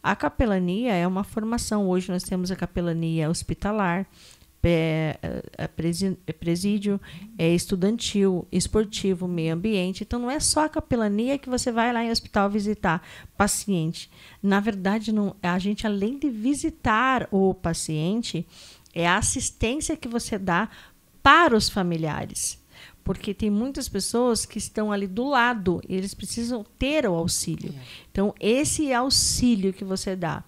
Speaker 2: a capelania é uma formação. Hoje nós temos a capelania hospitalar, presídio estudantil, esportivo, meio ambiente. Então, não é só a capelania que você vai lá em hospital visitar paciente. Na verdade, não, a gente, além de visitar o paciente, é a assistência que você dá para os familiares. Porque tem muitas pessoas que estão ali do lado e eles precisam ter o auxílio. Então, esse auxílio que você dá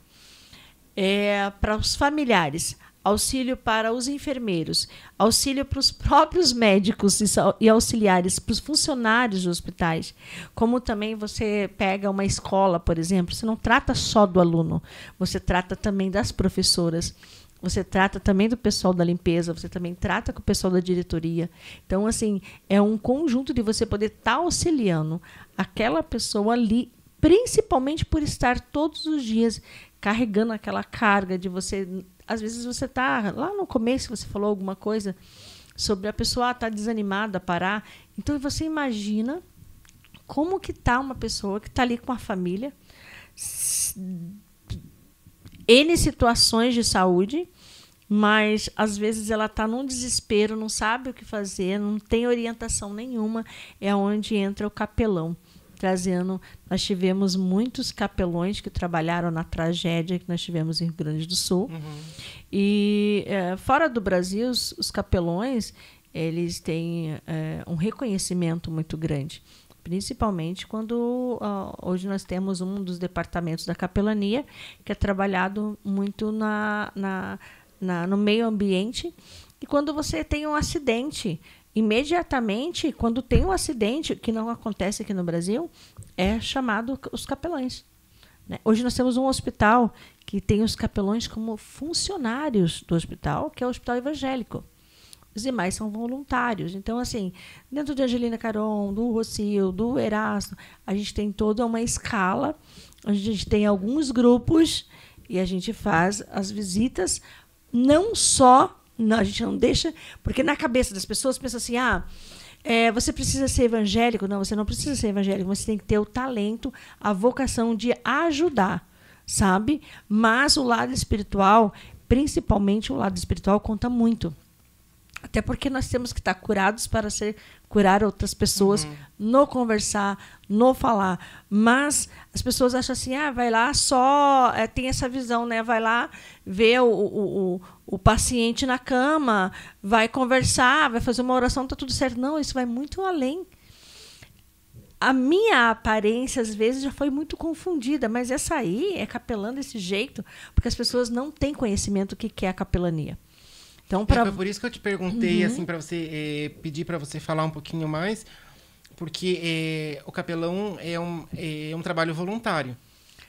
Speaker 2: é para os familiares, auxílio para os enfermeiros, auxílio para os próprios médicos e auxiliares, para os funcionários dos hospitais. Como também você pega uma escola, por exemplo, você não trata só do aluno, você trata também das professoras. Você trata também do pessoal da limpeza, você também trata com o pessoal da diretoria. Então, assim, é um conjunto de você poder estar auxiliando aquela pessoa ali, principalmente por estar todos os dias carregando aquela carga de você. Às vezes você está, lá no começo você falou alguma coisa sobre a pessoa estar desanimada, parar. Então, você imagina como que está uma pessoa que está ali com a família, N situações de saúde, mas às vezes ela está num desespero, não sabe o que fazer, não tem orientação nenhuma. É onde entra o capelão, trazendo. Nós tivemos muitos capelões que trabalharam na tragédia que nós tivemos em Rio Grande do Sul. E fora do Brasil, os capelões, eles têm um reconhecimento muito grande. Principalmente quando hoje nós temos um dos departamentos da capelania que é trabalhado muito no meio ambiente. E quando você tem um acidente, imediatamente, quando tem um acidente, que não acontece aqui no Brasil, é chamado os capelães. Né? Hoje nós temos um hospital que tem os capelões como funcionários do hospital, que é o Hospital Evangélico. Os demais são voluntários. Então, assim, dentro de Angelina Caron, do Rocio, do Erasto, a gente tem toda uma escala, onde a gente tem alguns grupos e a gente faz as visitas, não só, não, a gente não deixa, porque na cabeça das pessoas pensa assim, você precisa ser evangélico. Não, você não precisa ser evangélico, você tem que ter o talento, a vocação de ajudar, sabe? Mas o lado espiritual, principalmente o lado espiritual, conta muito. Até porque nós temos que estar curados para curar outras pessoas, no conversar, no falar. Mas as pessoas acham assim, vai lá só, tem essa visão, né? Vai lá ver o paciente na cama, vai conversar, vai fazer uma oração, está tudo certo. Não, isso vai muito além. A minha aparência, às vezes, já foi muito confundida, mas essa aí é capelã desse jeito, porque as pessoas não têm conhecimento do que é a capelania. Então,
Speaker 1: foi por isso que eu te perguntei, assim, para você pedir para você falar um pouquinho mais, porque o capelão é um trabalho voluntário,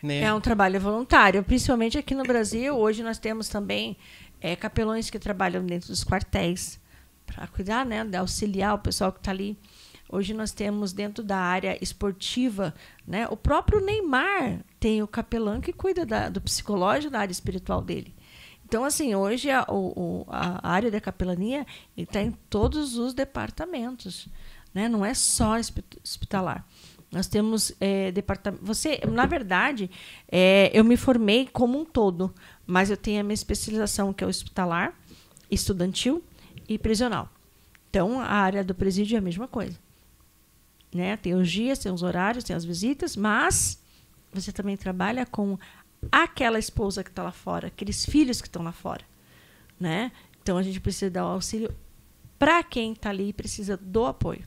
Speaker 1: né? É
Speaker 2: um trabalho voluntário, principalmente aqui no Brasil. Hoje nós temos também capelões que trabalham dentro dos quartéis para cuidar, né, de auxiliar o pessoal que está ali. Hoje nós temos dentro da área esportiva, né, o próprio Neymar tem o capelão que cuida do psicológico, da área espiritual dele. Então, assim, hoje a área da capelania está em todos os departamentos, né? Não é só hospitalar. Nós temos departamento. Na verdade, eu me formei como um todo, mas eu tenho a minha especialização, que é o hospitalar, estudantil e prisional. Então, a área do presídio é a mesma coisa. Né? Tem os dias, tem os horários, tem as visitas, mas você também trabalha com aquela esposa que está lá fora, aqueles filhos que estão lá fora, né? Então a gente precisa dar o auxílio para quem está ali e precisa do apoio.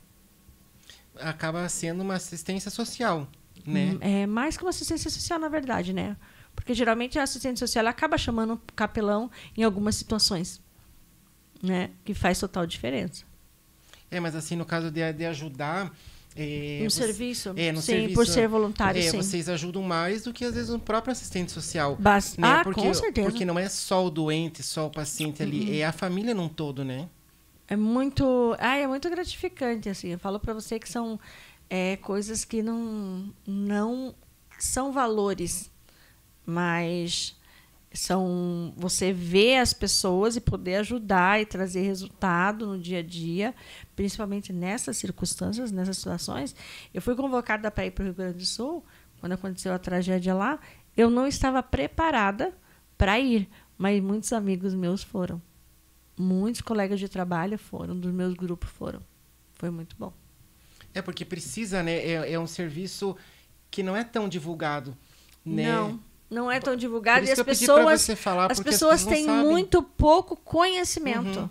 Speaker 1: Acaba sendo uma assistência social, né?
Speaker 2: É mais que uma assistência social, na verdade, né? Porque geralmente a assistente social acaba chamando o capelão em algumas situações, né? Que faz total diferença.
Speaker 1: Mas assim, no caso de ajudar...
Speaker 2: no serviço?
Speaker 1: No
Speaker 2: sim,
Speaker 1: serviço,
Speaker 2: por ser voluntário, sim.
Speaker 1: Vocês ajudam mais do que, às vezes, o próprio assistente social.
Speaker 2: Né? Com certeza.
Speaker 1: Porque não é só o doente, só o paciente ali, é a família num todo, né?
Speaker 2: É muito gratificante, assim. Eu falo para você que são coisas que não são valores, mas são você ver as pessoas e poder ajudar e trazer resultado no dia a dia, principalmente nessas circunstâncias, nessas situações. Eu fui convocada para ir para o Rio Grande do Sul, quando aconteceu a tragédia lá. Eu não estava preparada para ir, mas muitos amigos meus foram. Muitos colegas de trabalho foram, dos meus grupos foram. Foi muito bom.
Speaker 1: Porque precisa, né? É um serviço que não é tão divulgado, né?
Speaker 2: Não é tão divulgado.
Speaker 1: E
Speaker 2: as pessoas têm muito pouco conhecimento.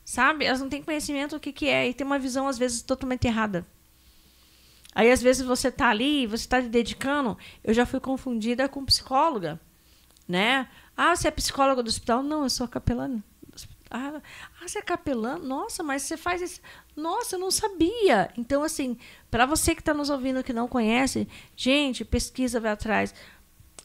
Speaker 2: Sabe? Elas não têm conhecimento do que é. E tem uma visão, às vezes, totalmente errada. Aí, às vezes, você está ali, você está se dedicando. Eu já fui confundida com psicóloga, né? Você é psicóloga do hospital? Não, eu sou capelã. Você é capelã? Nossa, mas você faz isso. Nossa, eu não sabia. Então, assim, para você que está nos ouvindo que não conhece, gente, pesquisa, vai atrás.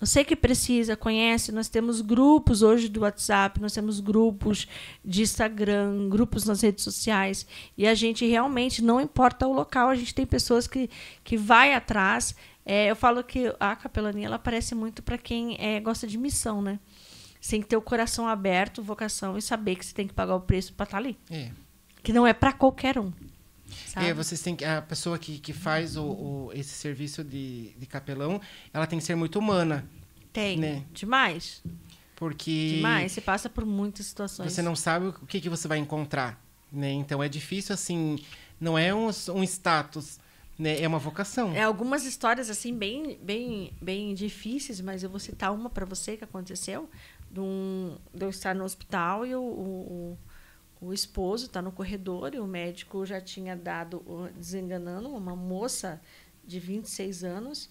Speaker 2: Você que precisa, conhece, nós temos grupos hoje do WhatsApp, nós temos grupos de Instagram, grupos nas redes sociais, e a gente realmente, não importa o local, a gente tem pessoas que vai atrás. Eu falo que a capelania ela aparece muito para quem gosta de missão, né? Você tem que ter o coração aberto, vocação, e saber que você tem que pagar o preço para estar ali. Que não é para qualquer um. Sabe?
Speaker 1: Vocês têm a pessoa que faz esse serviço de capelão, ela tem que ser muito humana.
Speaker 2: Tem,
Speaker 1: né?
Speaker 2: Demais.
Speaker 1: Porque
Speaker 2: demais, você passa por muitas situações.
Speaker 1: Você não sabe o que você vai encontrar, né? Então é difícil, assim, não é um status, né? É uma vocação.
Speaker 2: Algumas histórias assim bem difíceis, mas eu vou citar uma para você que aconteceu, de eu estar no hospital e o esposo está no corredor e o médico já tinha desenganando uma moça de 26 anos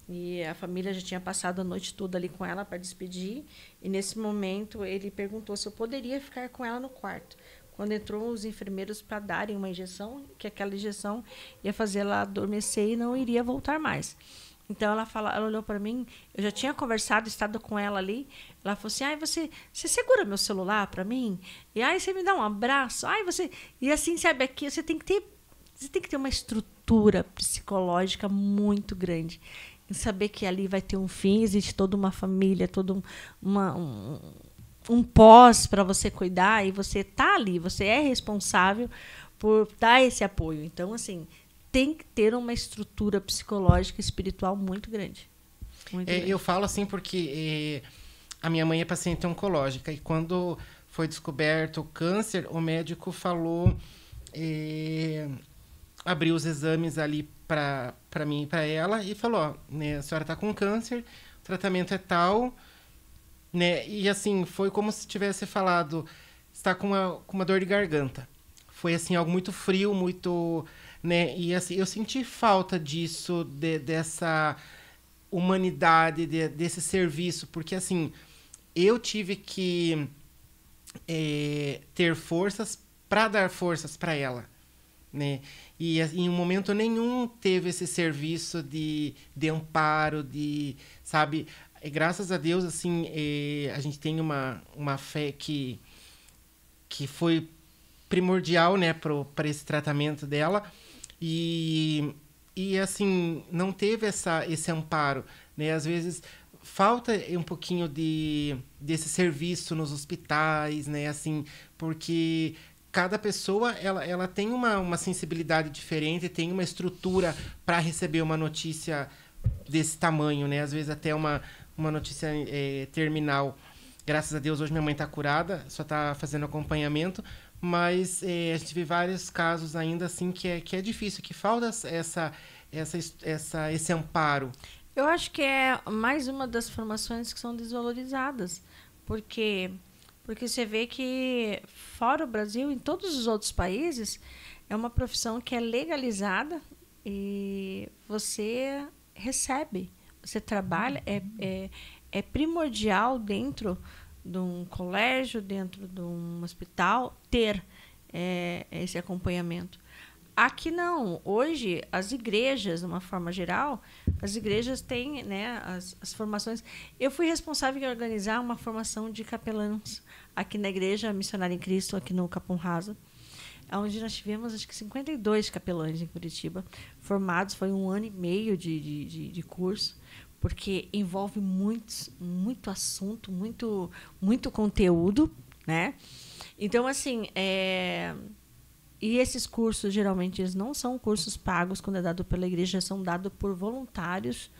Speaker 2: e a família já tinha passado a noite toda ali com ela para despedir. E, nesse momento, ele perguntou se eu poderia ficar com ela no quarto. Quando entrou os enfermeiros para darem uma injeção, que aquela injeção ia fazer ela adormecer e não iria voltar mais. Então, ela olhou para mim, eu já tinha conversado, estado com ela ali. Ela falou assim, você segura meu celular para mim? E aí você me dá um abraço? E assim, sabe, aqui você tem que ter uma estrutura psicológica muito grande. Em saber que ali vai ter um fim, existe toda uma família, todo um pós para você cuidar, e você está ali, você é responsável por dar esse apoio. Então, assim, tem que ter uma estrutura psicológica e espiritual muito grande. Muito grande.
Speaker 1: Eu falo assim porque a minha mãe é paciente oncológica e quando foi descoberto o câncer, o médico falou, abriu os exames ali para mim e para ela e falou, né, a senhora está com câncer, o tratamento é tal, né? E assim, foi como se tivesse falado, está com uma dor de garganta. Foi assim, algo muito frio, muito... Né? E assim, eu senti falta disso, dessa humanidade, desse serviço, porque assim, eu tive que ter forças para dar forças para ela, né? E em um momento nenhum teve esse serviço de amparo, sabe? E, graças a Deus, assim, a gente tem uma fé que foi primordial, né, para esse tratamento dela. E assim, não teve esse amparo, né? Às vezes falta um pouquinho desse serviço nos hospitais, né? Assim, porque cada pessoa ela tem uma sensibilidade diferente, tem uma estrutura para receber uma notícia desse tamanho, né? Às vezes até uma notícia terminal. Graças a Deus, hoje minha mãe está curada, só está fazendo acompanhamento, mas a gente vê vários casos ainda assim que é difícil, que falta esse amparo.
Speaker 2: Eu acho que é mais uma das formações que são desvalorizadas, porque você vê que fora o Brasil, em todos os outros países, é uma profissão que é legalizada e você recebe, você trabalha, é primordial dentro de um colégio, dentro de um hospital, ter esse acompanhamento. Aqui não. Hoje, as igrejas, de uma forma geral, as igrejas têm, né, as formações. Eu fui responsável em organizar uma formação de capelães aqui na Igreja Missionária em Cristo, aqui no Capão Raso, onde nós tivemos, acho que 52 capelães em Curitiba, formados. Foi 1 ano e meio de curso, porque envolve muito assunto, muito conteúdo, né? Então, assim, e esses cursos, geralmente, eles não são cursos pagos quando é dado pela igreja, são dados por voluntários,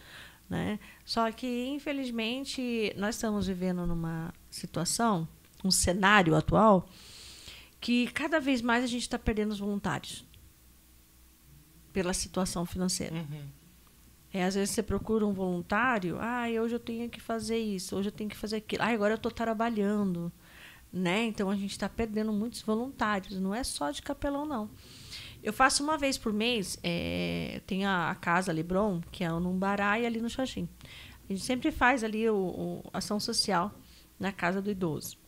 Speaker 2: né? Só que, infelizmente, nós estamos vivendo numa situação, um cenário atual, que cada vez mais a gente está perdendo os voluntários pela situação financeira. Às vezes você procura um voluntário, hoje eu tenho que fazer isso, hoje eu tenho que fazer aquilo, agora eu estou trabalhando, né? Então a gente está perdendo muitos voluntários, não é só de capelão, não. Eu faço uma vez por mês, tem a Casa Lebron, que é no Umbará e ali no Xaxim. A gente sempre faz ali ação social na casa do idoso.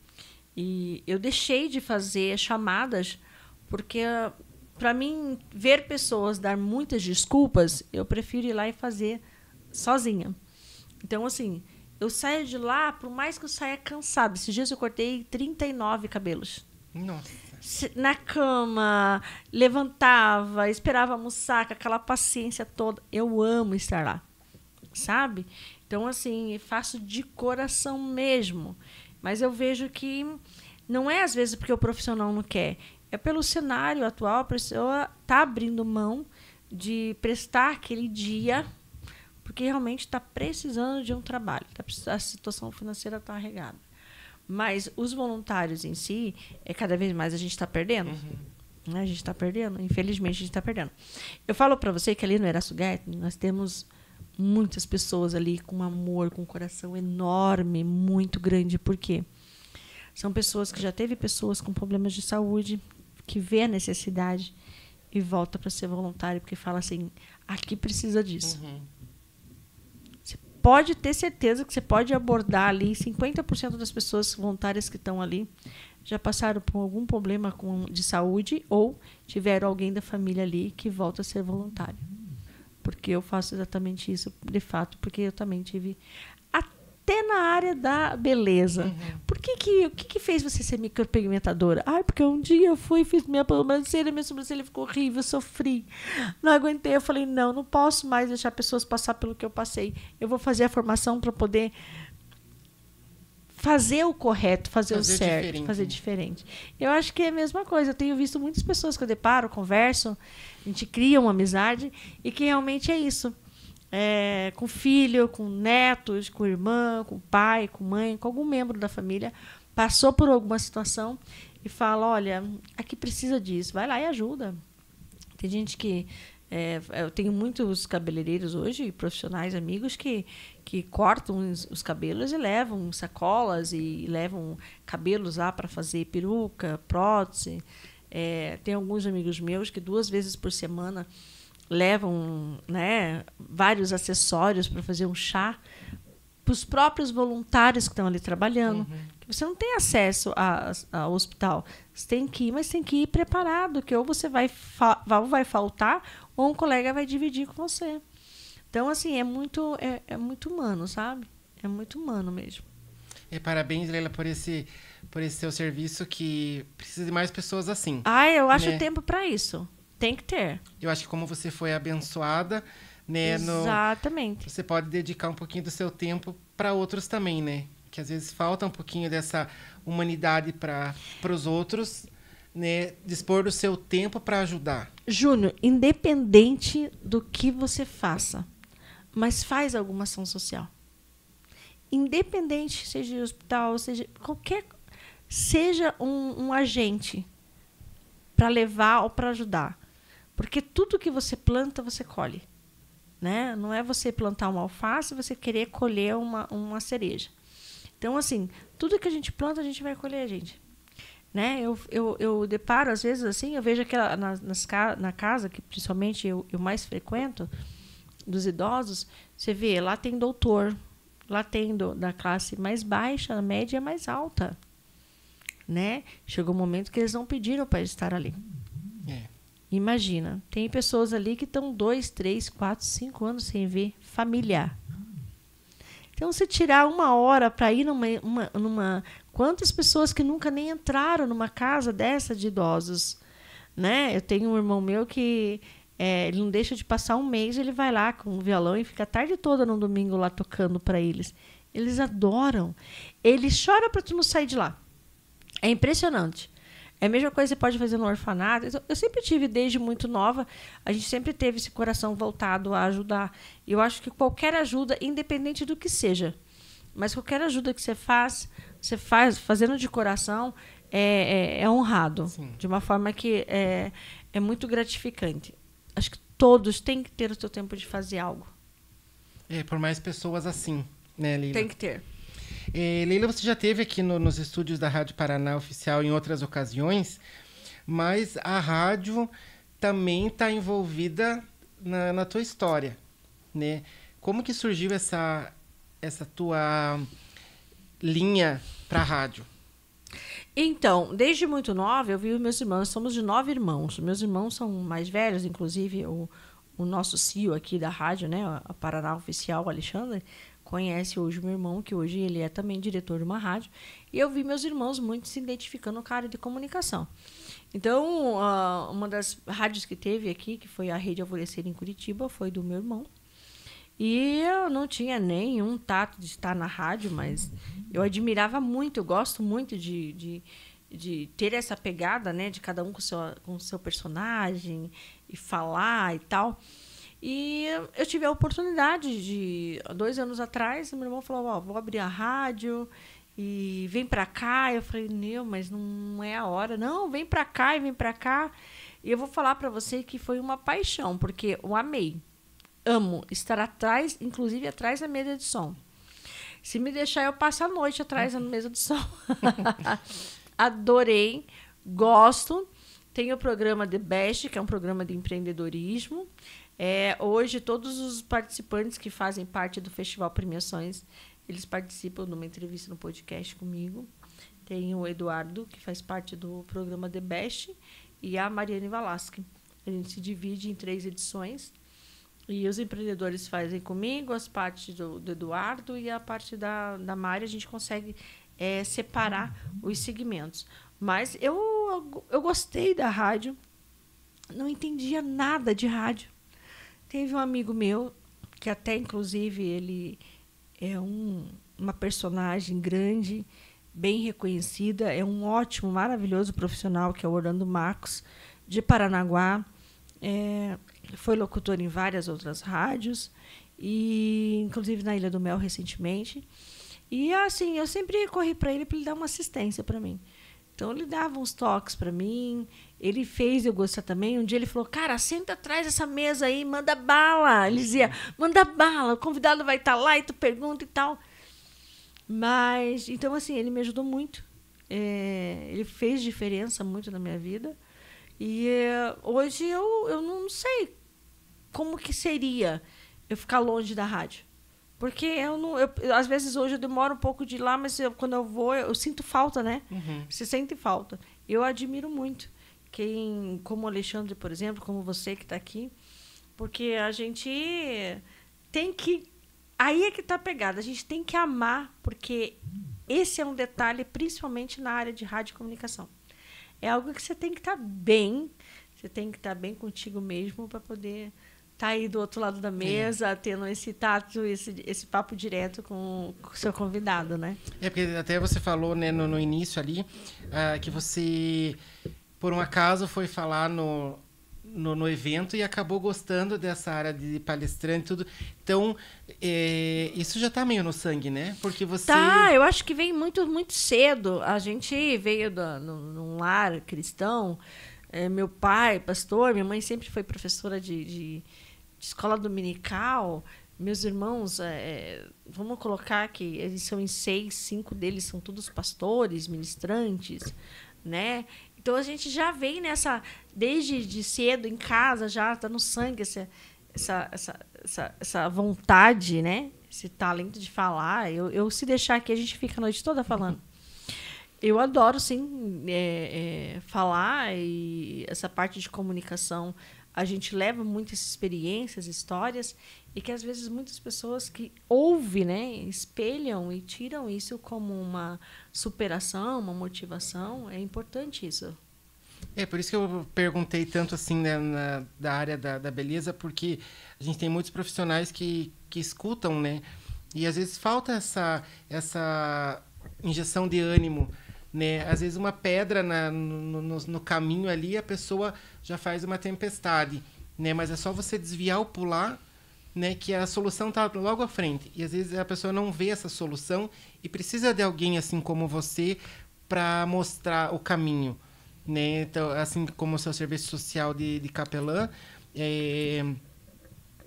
Speaker 2: E eu deixei de fazer chamadas porque, para mim, ver pessoas dar muitas desculpas, eu prefiro ir lá e fazer sozinha. Então, assim, eu saio de lá, por mais que eu saia cansada. Esses dias eu cortei 39 cabelos.
Speaker 1: Nossa.
Speaker 2: Na cama, levantava, esperava almoçar, com aquela paciência toda. Eu amo estar lá, sabe? Então, assim, faço de coração mesmo. Mas eu vejo que não é, às vezes, porque o profissional não quer. É pelo cenário atual, a pessoa está abrindo mão de prestar aquele dia, porque realmente está precisando de um trabalho. A situação financeira está regada. Mas os voluntários em si, cada vez mais a gente está perdendo. A gente está perdendo. Infelizmente, a gente está perdendo. Eu falo para você que ali no Eraçuguete, nós temos muitas pessoas ali com amor, com um coração enorme, muito grande. Por quê? São pessoas que já teve pessoas com problemas de saúde, que vê a necessidade e volta para ser voluntário, porque fala assim, aqui precisa disso. Você pode ter certeza que você pode abordar ali 50% das pessoas voluntárias que estão ali já passaram por algum problema de saúde ou tiveram alguém da família ali que volta a ser voluntário. Porque eu faço exatamente isso, de fato, porque eu também tive, até na área da beleza. O que fez você ser micropigmentadora? Porque um dia eu fui, fiz minha sobrancelha ficou horrível, eu sofri. Não aguentei, eu falei, não posso mais deixar pessoas passar pelo que eu passei. Eu vou fazer a formação para poder fazer o correto, fazer o certo, fazer diferente. Eu acho que é a mesma coisa. Eu tenho visto muitas pessoas que eu deparo, converso, a gente cria uma amizade e que realmente é isso. Com filho, com netos, com irmã, com pai, com mãe, com algum membro da família, passou por alguma situação e fala, olha, aqui precisa disso, vai lá e ajuda. Tem gente que... eu tenho muitos cabeleireiros hoje, profissionais, amigos, que cortam os cabelos e levam sacolas e levam cabelos lá para fazer peruca, prótese. Tem alguns amigos meus que 2 vezes por semana levam, né, vários acessórios para fazer um chá para os próprios voluntários que estão ali trabalhando. Você não tem acesso ao hospital. Você tem que ir, mas tem que ir preparado, que ou você vai faltar ou um colega vai dividir com você. Então, assim, é muito humano, sabe? É muito humano mesmo.
Speaker 1: Parabéns, Leila, por esse seu serviço, que precisa de mais pessoas assim.
Speaker 2: Eu acho tempo para isso. Tem que ter.
Speaker 1: Eu acho que como você foi abençoada, né?
Speaker 2: Exatamente.
Speaker 1: Você pode dedicar um pouquinho do seu tempo para outros também, né? Que às vezes falta um pouquinho dessa humanidade para os outros, né? Dispor do seu tempo para ajudar.
Speaker 2: Júnior, independente do que você faça, mas faz alguma ação social. Independente, seja de hospital, seja um agente para levar ou para ajudar. Porque tudo que você planta, você colhe. Né? Não é você plantar uma alface e você querer colher uma cereja. Então, assim, tudo que a gente planta, a gente vai colher, gente. Né? Eu deparo, às vezes, assim, eu vejo que na casa, que principalmente eu mais frequento, dos idosos, você vê, lá tem doutor, lá tem da classe mais baixa, a média mais alta. Né? Chegou um momento que eles não pediram para estar ali. Imagina, tem pessoas ali que estão 2, 3, 4, 5 anos sem ver familiar. Então, se tirar 1 hora para ir numa... Quantas pessoas que nunca nem entraram numa casa dessa de idosos? Né? Eu tenho um irmão meu que ele não deixa de passar 1 mês, ele vai lá com um violão e fica a tarde toda no domingo lá tocando para eles. Eles adoram. Ele chora para tu não sair de lá. É impressionante. É a mesma coisa que você pode fazer no orfanato. Eu sempre tive, desde muito nova, a gente sempre teve esse coração voltado a ajudar. Eu acho que qualquer ajuda, independente do que seja, mas qualquer ajuda que você faz fazendo de coração, é honrado.
Speaker 1: Sim.
Speaker 2: De uma forma que é muito gratificante. Acho que todos têm que ter o seu tempo de fazer algo.
Speaker 1: Por mais pessoas assim, né, Leila?
Speaker 2: Tem que ter.
Speaker 1: Leila, você já esteve aqui nos estúdios da Rádio Paraná Oficial em outras ocasiões, mas a rádio também está envolvida na tua história, né? Como que surgiu essa tua linha para a rádio?
Speaker 2: Então, desde muito nova, eu vi os meus irmãos. Somos de 9 irmãos. Meus irmãos são mais velhos, inclusive o nosso CEO aqui da rádio, né, a Paraná Oficial, o Alexandre, conhece hoje o meu irmão, que hoje ele é também diretor de uma rádio. E eu vi meus irmãos muito se identificando com a área de comunicação. Então, uma das rádios que teve aqui, que foi a Rede Alvorecer em Curitiba, foi do meu irmão. E eu não tinha nenhum tato de estar na rádio, mas eu admirava muito, eu gosto muito de ter essa pegada, né, de cada um com o seu personagem e falar e tal. E eu tive a oportunidade de, 2 anos atrás, meu irmão falou, vou abrir a rádio e vem pra cá. Eu falei, mas não é a hora. Não, vem pra cá e vem pra cá. E eu vou falar pra você que foi uma paixão, porque eu amei. Amo estar atrás, inclusive atrás da mesa de som. Se me deixar, eu passo a noite atrás da mesa de som. Adorei, gosto. Tem o programa The Best, que é um programa de empreendedorismo. Hoje, todos os participantes que fazem parte do Festival Premiações, eles participam de uma entrevista no podcast comigo. Tem o Eduardo, que faz parte do programa The Best, e a Mariane Valasque. A gente se divide em 3 edições. E os empreendedores fazem comigo as partes do Eduardo e a parte da Mari. A gente consegue separar os segmentos. Mas eu gostei da rádio. Não entendia nada de rádio. Teve um amigo meu, que até, inclusive, ele é uma personagem grande, bem reconhecida. É um ótimo, maravilhoso profissional, que é o Orlando Marcos, de Paranaguá. Foi locutor em várias outras rádios, e inclusive na Ilha do Mel recentemente. E assim, eu sempre corri para ele dar uma assistência para mim. Então ele dava uns toques para mim, ele fez eu gostar também. Um dia ele falou, cara, senta atrás dessa mesa aí, manda bala. Ele dizia, manda bala, o convidado vai estar lá e tu pergunta e tal. Mas, então assim, ele me ajudou muito. Ele fez diferença muito na minha vida. E hoje eu não sei como que seria eu ficar longe da rádio. Porque às vezes hoje eu demoro um pouco de ir lá, mas quando eu vou, eu sinto falta, né?
Speaker 1: Uhum.
Speaker 2: Você sente falta. Eu admiro muito quem, como o Alexandre, por exemplo, como você que está aqui, porque a gente tem que... Aí é que está a pegada. A gente tem que amar, porque esse é um detalhe, principalmente na área de rádio e comunicação. É algo que você tem que estar bem, você tem que estar bem contigo mesmo para poder estar aí do outro lado da mesa, tendo esse tato, esse papo direto com o seu convidado, né?
Speaker 1: Porque até você falou, né, no início ali, que você, por um acaso, foi falar no evento e acabou gostando dessa área de palestrante e tudo. Então, isso já está meio no sangue, né? Porque você...
Speaker 2: Tá, eu acho que veio muito, muito cedo. A gente veio num lar cristão. Meu pai, pastor, minha mãe sempre foi professora de escola dominical. Meus irmãos, vamos colocar que eles são em 6, 5 deles são todos pastores, ministrantes, né? Então, a gente já vem desde de cedo, em casa, já está no sangue essa vontade, né? Esse talento de falar. Eu se deixar aqui, a gente fica a noite toda falando. Eu adoro, sim, falar, e essa parte de comunicação. A gente leva muitas experiências, histórias, e que, às vezes, muitas pessoas que ouvem, né, espelham e tiram isso como uma superação, uma motivação. É importante isso.
Speaker 1: Por isso que eu perguntei tanto assim, né, da área da beleza, porque a gente tem muitos profissionais que escutam, né? E às vezes falta essa injeção de ânimo, né? Às vezes uma pedra no caminho ali, a pessoa já faz uma tempestade, né? Mas é só você desviar ou pular, né, que a solução está logo à frente. E às vezes a pessoa não vê essa solução e precisa de alguém assim como você para mostrar o caminho, né? Então, assim como o seu serviço social de capelã,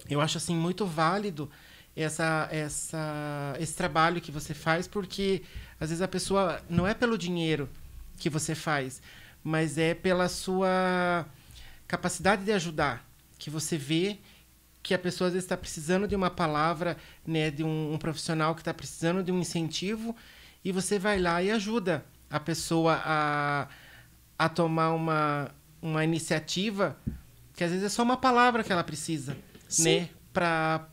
Speaker 1: eu acho assim muito válido esse trabalho que você faz, porque às vezes a pessoa não é pelo dinheiro que você faz, mas é pela sua capacidade de ajudar, que você vê que a pessoa às vezes está precisando de uma palavra, né, de um profissional que está precisando de um incentivo, e você vai lá e ajuda a pessoa a tomar uma iniciativa, que às vezes é só uma palavra que ela precisa, né, para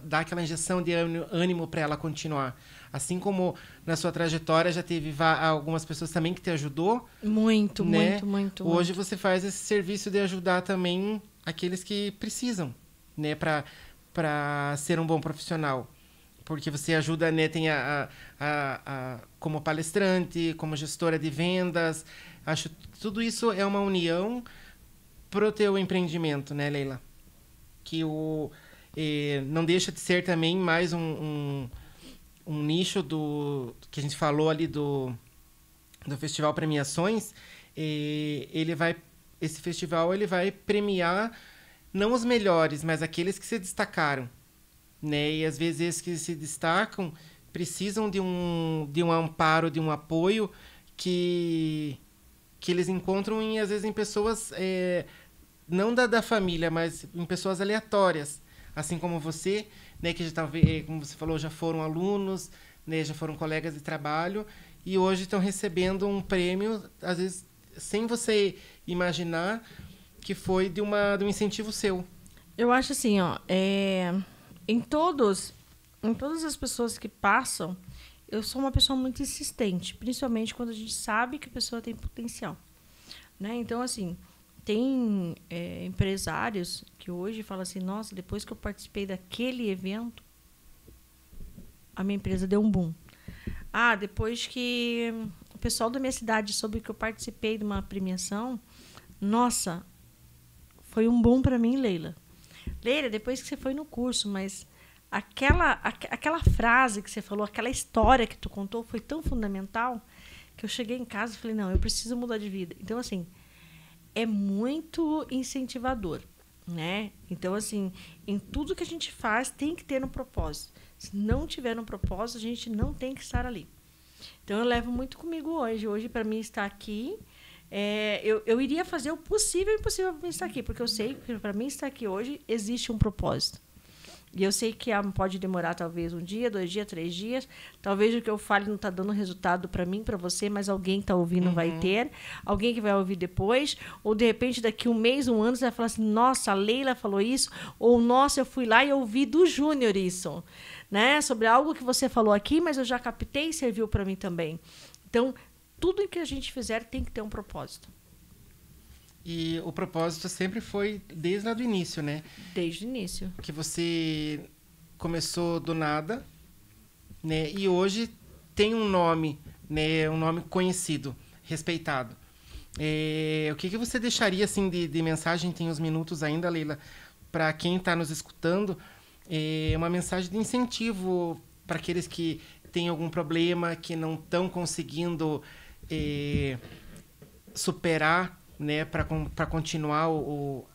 Speaker 1: dar aquela injeção de ânimo para ela continuar. Assim como na sua trajetória já teve algumas pessoas também que te ajudou.
Speaker 2: Muito,
Speaker 1: né?
Speaker 2: muito.
Speaker 1: Hoje você faz esse serviço de ajudar também aqueles que precisam, né, para ser um bom profissional. Porque você ajuda, né, tem como palestrante, como gestora de vendas. Acho que tudo isso é uma união pro teu empreendimento, né, Leila? Que não deixa de ser também mais um nicho que a gente falou ali do Festival Premiações. Esse festival ele vai premiar não os melhores, mas aqueles que se destacaram, né? E às vezes esses que se destacam precisam de um amparo, de um apoio que eles encontram às vezes em pessoas não da família, mas em pessoas aleatórias, assim como você, né, que já talvez, como você falou, já foram alunos, né, já foram colegas de trabalho e hoje estão recebendo um prêmio, às vezes sem você imaginar que foi de um incentivo seu.
Speaker 2: Eu acho assim, ó, em todas as pessoas que passam, eu sou uma pessoa muito insistente, principalmente quando a gente sabe que a pessoa tem potencial, né? Então, assim, tem empresários que hoje falam assim, nossa, depois que eu participei daquele evento, a minha empresa deu um boom. Depois que o pessoal da minha cidade soube que eu participei de uma premiação, nossa, foi um boom para mim, Leila. Leila, depois que você foi no curso, mas aquela frase que você falou, aquela história que tu contou foi tão fundamental que eu cheguei em casa e falei, não, eu preciso mudar de vida. Então, assim, é muito incentivador, né? Então, assim, em tudo que a gente faz tem que ter um propósito. Se não tiver um propósito, a gente não tem que estar ali. Então, eu levo muito comigo hoje. Hoje, para mim, estar aqui, eu iria fazer o possível e o impossível para mim estar aqui, porque eu sei que para mim estar aqui hoje existe um propósito. E eu sei que pode demorar talvez 1 dia, 2 dias, 3 dias. Talvez o que eu fale não está dando resultado para mim, para você, mas alguém está ouvindo vai ter. Alguém que vai ouvir depois. Ou, de repente, daqui 1 mês, 1 ano, você vai falar assim, nossa, a Leila falou isso. Ou, nossa, eu fui lá e ouvi do Júnior isso. Né? Sobre algo que você falou aqui, mas eu já captei e serviu para mim também. Então, tudo que a gente fizer tem que ter um propósito.
Speaker 1: E o propósito sempre foi desde lá do início, né?
Speaker 2: Desde o início.
Speaker 1: Que você começou do nada, né? E hoje tem um nome, né? Um nome conhecido, respeitado. O que você deixaria assim de mensagem? Tem uns minutos ainda, Leila, para quem está nos escutando, uma mensagem de incentivo para aqueles que têm algum problema, que não estão conseguindo superar, né, para continuar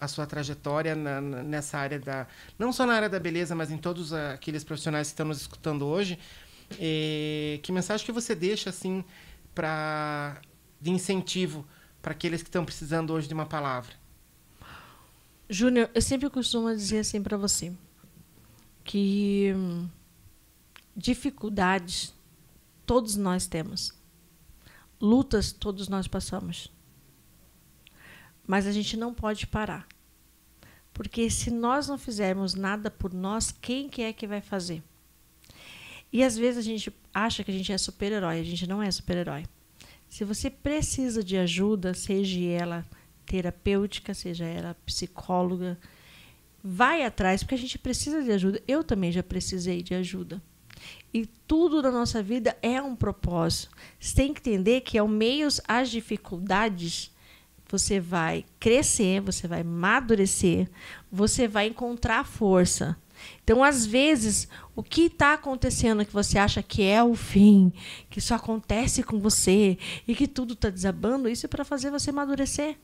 Speaker 1: a sua trajetória nessa área não só na área da beleza, mas em todos aqueles profissionais que estão nos escutando hoje. Que mensagem que você deixa assim de incentivo para aqueles que estão precisando hoje de uma palavra?
Speaker 2: Júnior, eu sempre costumo dizer assim para você que dificuldades todos nós temos, lutas todos nós passamos. Mas a gente não pode parar. Porque se nós não fizermos nada por nós, quem que é que vai fazer? E às vezes a gente acha que a gente é super-herói. A gente não é super-herói. Se você precisa de ajuda, seja ela terapêutica, seja ela psicóloga, vai atrás, porque a gente precisa de ajuda. Eu também já precisei de ajuda. E tudo na nossa vida é um propósito. Você tem que entender que ao meio às dificuldades, você vai crescer, você vai amadurecer, você vai encontrar força. Então, às vezes, o que está acontecendo que você acha que é o fim, que só acontece com você e que tudo está desabando, isso é para fazer você amadurecer.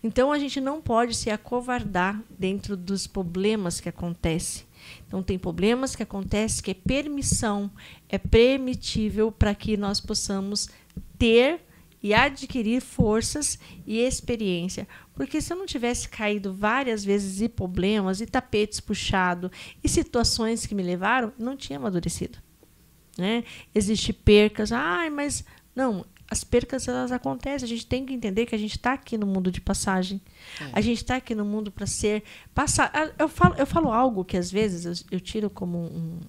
Speaker 2: Então, a gente não pode se acovardar dentro dos problemas que acontecem. Então, tem problemas que acontecem que é permissão, é permitível para que nós possamos ter e adquirir forças e experiência. Porque se eu não tivesse caído várias vezes em problemas, e tapetes puxados, e situações que me levaram, não tinha amadurecido. Né? Existem percas. Mas não, as percas elas acontecem. A gente tem que entender que a gente está aqui no mundo de passagem. A gente está aqui no mundo para ser passado. Eu falo algo que às vezes eu tiro como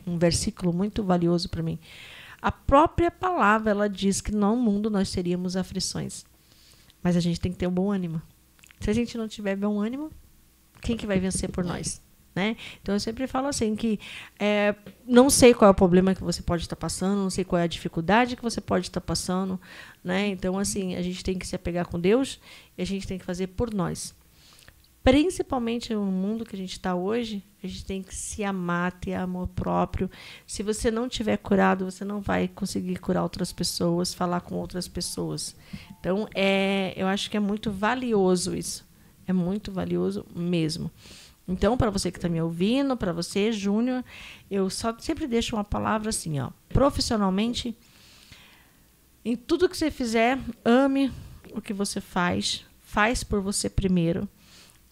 Speaker 2: um versículo muito valioso para mim. A própria palavra ela diz que no mundo nós teríamos aflições. Mas a gente tem que ter um bom ânimo. Se a gente não tiver bom ânimo, quem que vai vencer por nós? Né? Então, eu sempre falo assim que não sei qual é o problema que você pode estar passando, não sei qual é a dificuldade que você pode estar passando. Né? Então, assim, a gente tem que se apegar com Deus e a gente tem que fazer por nós. Principalmente no mundo que a gente está hoje, a gente tem que se amar, ter amor próprio. Se você não tiver curado, você não vai conseguir curar outras pessoas, falar com outras pessoas. Então, eu acho que é muito valioso isso. É muito valioso mesmo. Então, para você que está me ouvindo, para você, Júnior, eu sempre deixo uma palavra assim, ó. Profissionalmente, em tudo que você fizer, ame o que você faz por você primeiro.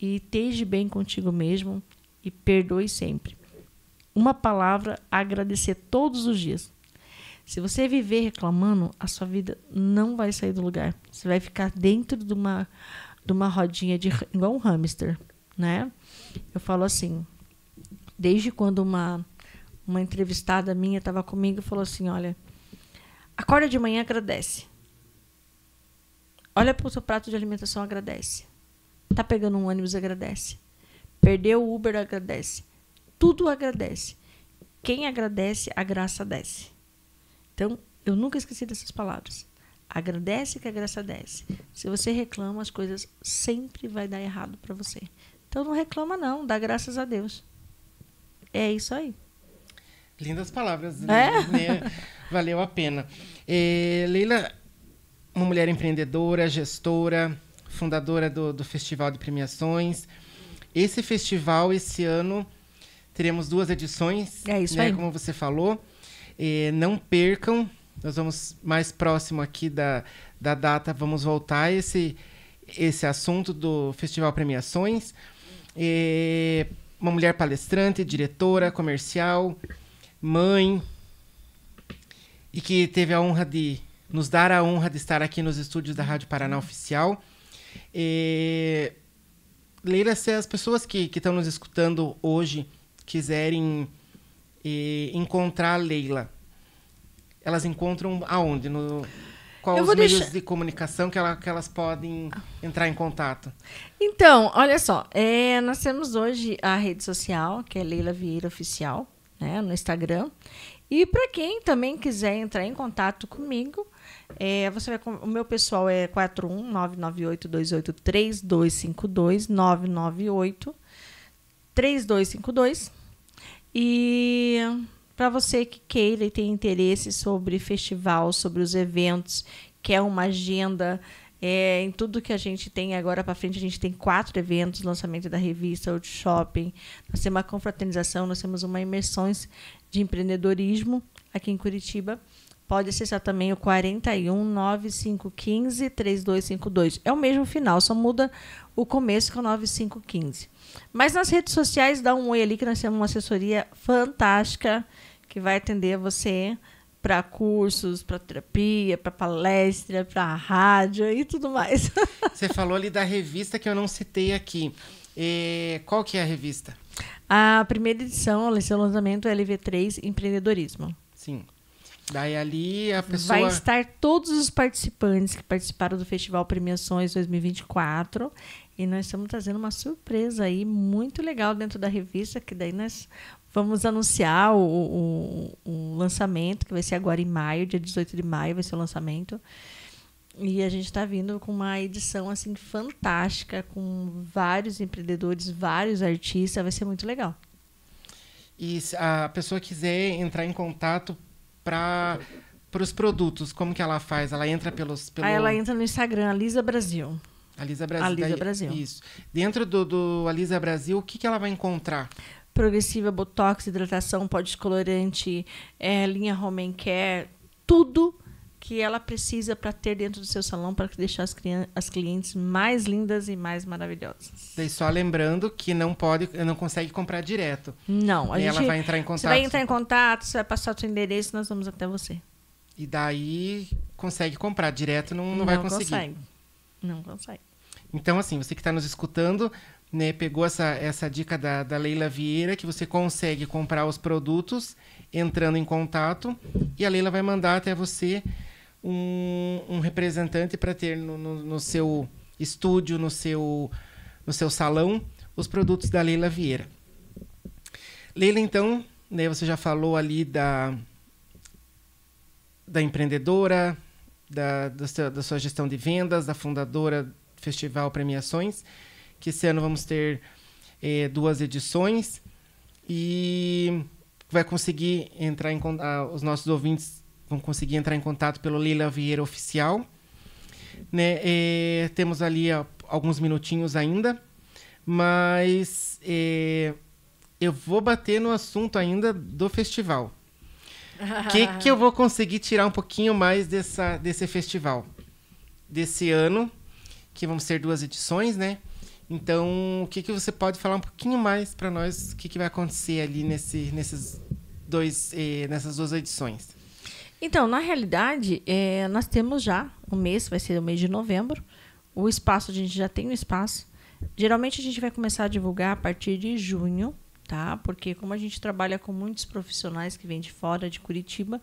Speaker 2: E esteja bem contigo mesmo e perdoe sempre. Uma palavra, agradecer todos os dias. Se você viver reclamando, a sua vida não vai sair do lugar. Você vai ficar dentro de uma rodinha igual um hamster, né? Eu falo assim, desde quando uma entrevistada minha estava comigo e falou assim, olha, acorda de manhã, agradece. Olha para o seu prato de alimentação, agradece. Tá pegando um ônibus, agradece. Perdeu o Uber, agradece. Tudo agradece. Quem agradece, a graça desce. Então, eu nunca esqueci dessas palavras. Agradece que a graça desce. Se você reclama, as coisas sempre vai dar errado para você. Então, não reclama não, dá graças a Deus. É isso aí.
Speaker 1: Lindas palavras. Né? Valeu a pena. Leila, uma mulher empreendedora, gestora, fundadora do Festival de Premiações. Esse festival, esse ano, teremos 2 edições.
Speaker 2: É isso
Speaker 1: né,
Speaker 2: aí.
Speaker 1: como você falou. Não percam. Nós vamos mais próximo aqui da data, vamos voltar a esse assunto do Festival Premiações. Uma mulher palestrante, diretora, comercial, mãe, e que teve a honra de nos dar a honra de estar aqui nos estúdios da Rádio Paraná Oficial. Leila, se as pessoas que estão nos escutando hoje quiserem encontrar a Leila, elas encontram aonde? Quais os meios de comunicação que elas podem entrar em contato?
Speaker 2: Então, olha só, nós temos hoje a rede social, que é Leila Vieira Oficial, né, no Instagram. E para quem também quiser entrar em contato comigo, você vai, o meu pessoal é 41998283252, 998-3252. E para você que queira e tem interesse sobre festival, sobre os eventos, quer uma agenda em tudo que a gente tem agora para frente, a gente tem 4 eventos, lançamento da revista, workshop, nós temos uma confraternização, nós temos uma imersões de empreendedorismo aqui em Curitiba. Pode acessar também o 41-9515-3252. É o mesmo final, só muda o começo, que é o 9515. Mas nas redes sociais, dá um oi ali, que nós temos uma assessoria fantástica que vai atender você para cursos, para terapia, para palestra, para rádio e tudo mais.
Speaker 1: Você falou ali da revista que eu não citei aqui. Qual que é a revista?
Speaker 2: A primeira edição, o seu lançamento é LV3 Empreendedorismo.
Speaker 1: Sim. Daí ali a pessoa...
Speaker 2: Vai estar todos os participantes que participaram do Festival Premiações 2024. E nós estamos trazendo uma surpresa aí muito legal dentro da revista, que daí nós vamos anunciar o lançamento, que vai ser agora em maio, dia 18 de maio vai ser o lançamento. E a gente está vindo com uma edição assim fantástica, com vários empreendedores, vários artistas, vai ser muito legal.
Speaker 1: E se a pessoa quiser entrar em contato para os produtos, como que ela faz? Ela entra pelo...
Speaker 2: Aí ela entra no Instagram, Alisa Brasil.
Speaker 1: Alisa Brasil.
Speaker 2: Alisa Brasil.
Speaker 1: Isso. Dentro do Alisa Brasil, o que ela vai encontrar?
Speaker 2: Progressiva, botox, hidratação, pó descolorante, linha home care, tudo que ela precisa para ter dentro do seu salão para deixar as clientes mais lindas e mais maravilhosas.
Speaker 1: Daí só lembrando que não consegue comprar direto.
Speaker 2: Não,
Speaker 1: ela vai entrar em contato.
Speaker 2: Você vai entrar em contato, você vai passar o seu endereço, nós vamos até você.
Speaker 1: E daí consegue comprar direto, não vai conseguir.
Speaker 2: Não consegue.
Speaker 1: Então, assim, você que está nos escutando, né, pegou essa dica da Leila Vieira, que você consegue comprar os produtos entrando em contato, e a Leila vai mandar até você um representante para ter no seu estúdio, no seu salão, os produtos da Leila Vieira. Leila, então, né, você já falou ali da empreendedora, da sua gestão de vendas, da fundadora do Festival Premiações, que esse ano vamos ter 2 edições, e vai conseguir entrar os nossos ouvintes vão conseguir entrar em contato pelo Leila Vieira Oficial. Né? Temos ali alguns minutinhos ainda, mas eu vou bater no assunto ainda do festival. O que eu vou conseguir tirar um pouquinho mais desse festival? Desse ano, que vão ser 2 edições, né? Então, o que você pode falar um pouquinho mais para nós? O que vai acontecer ali nessas 2 edições?
Speaker 2: Então, na realidade, nós temos já um mês, vai ser o mês de novembro. O espaço, a gente já tem o espaço. Geralmente, a gente vai começar a divulgar a partir de junho, tá? Porque como a gente trabalha com muitos profissionais que vêm de fora, de Curitiba,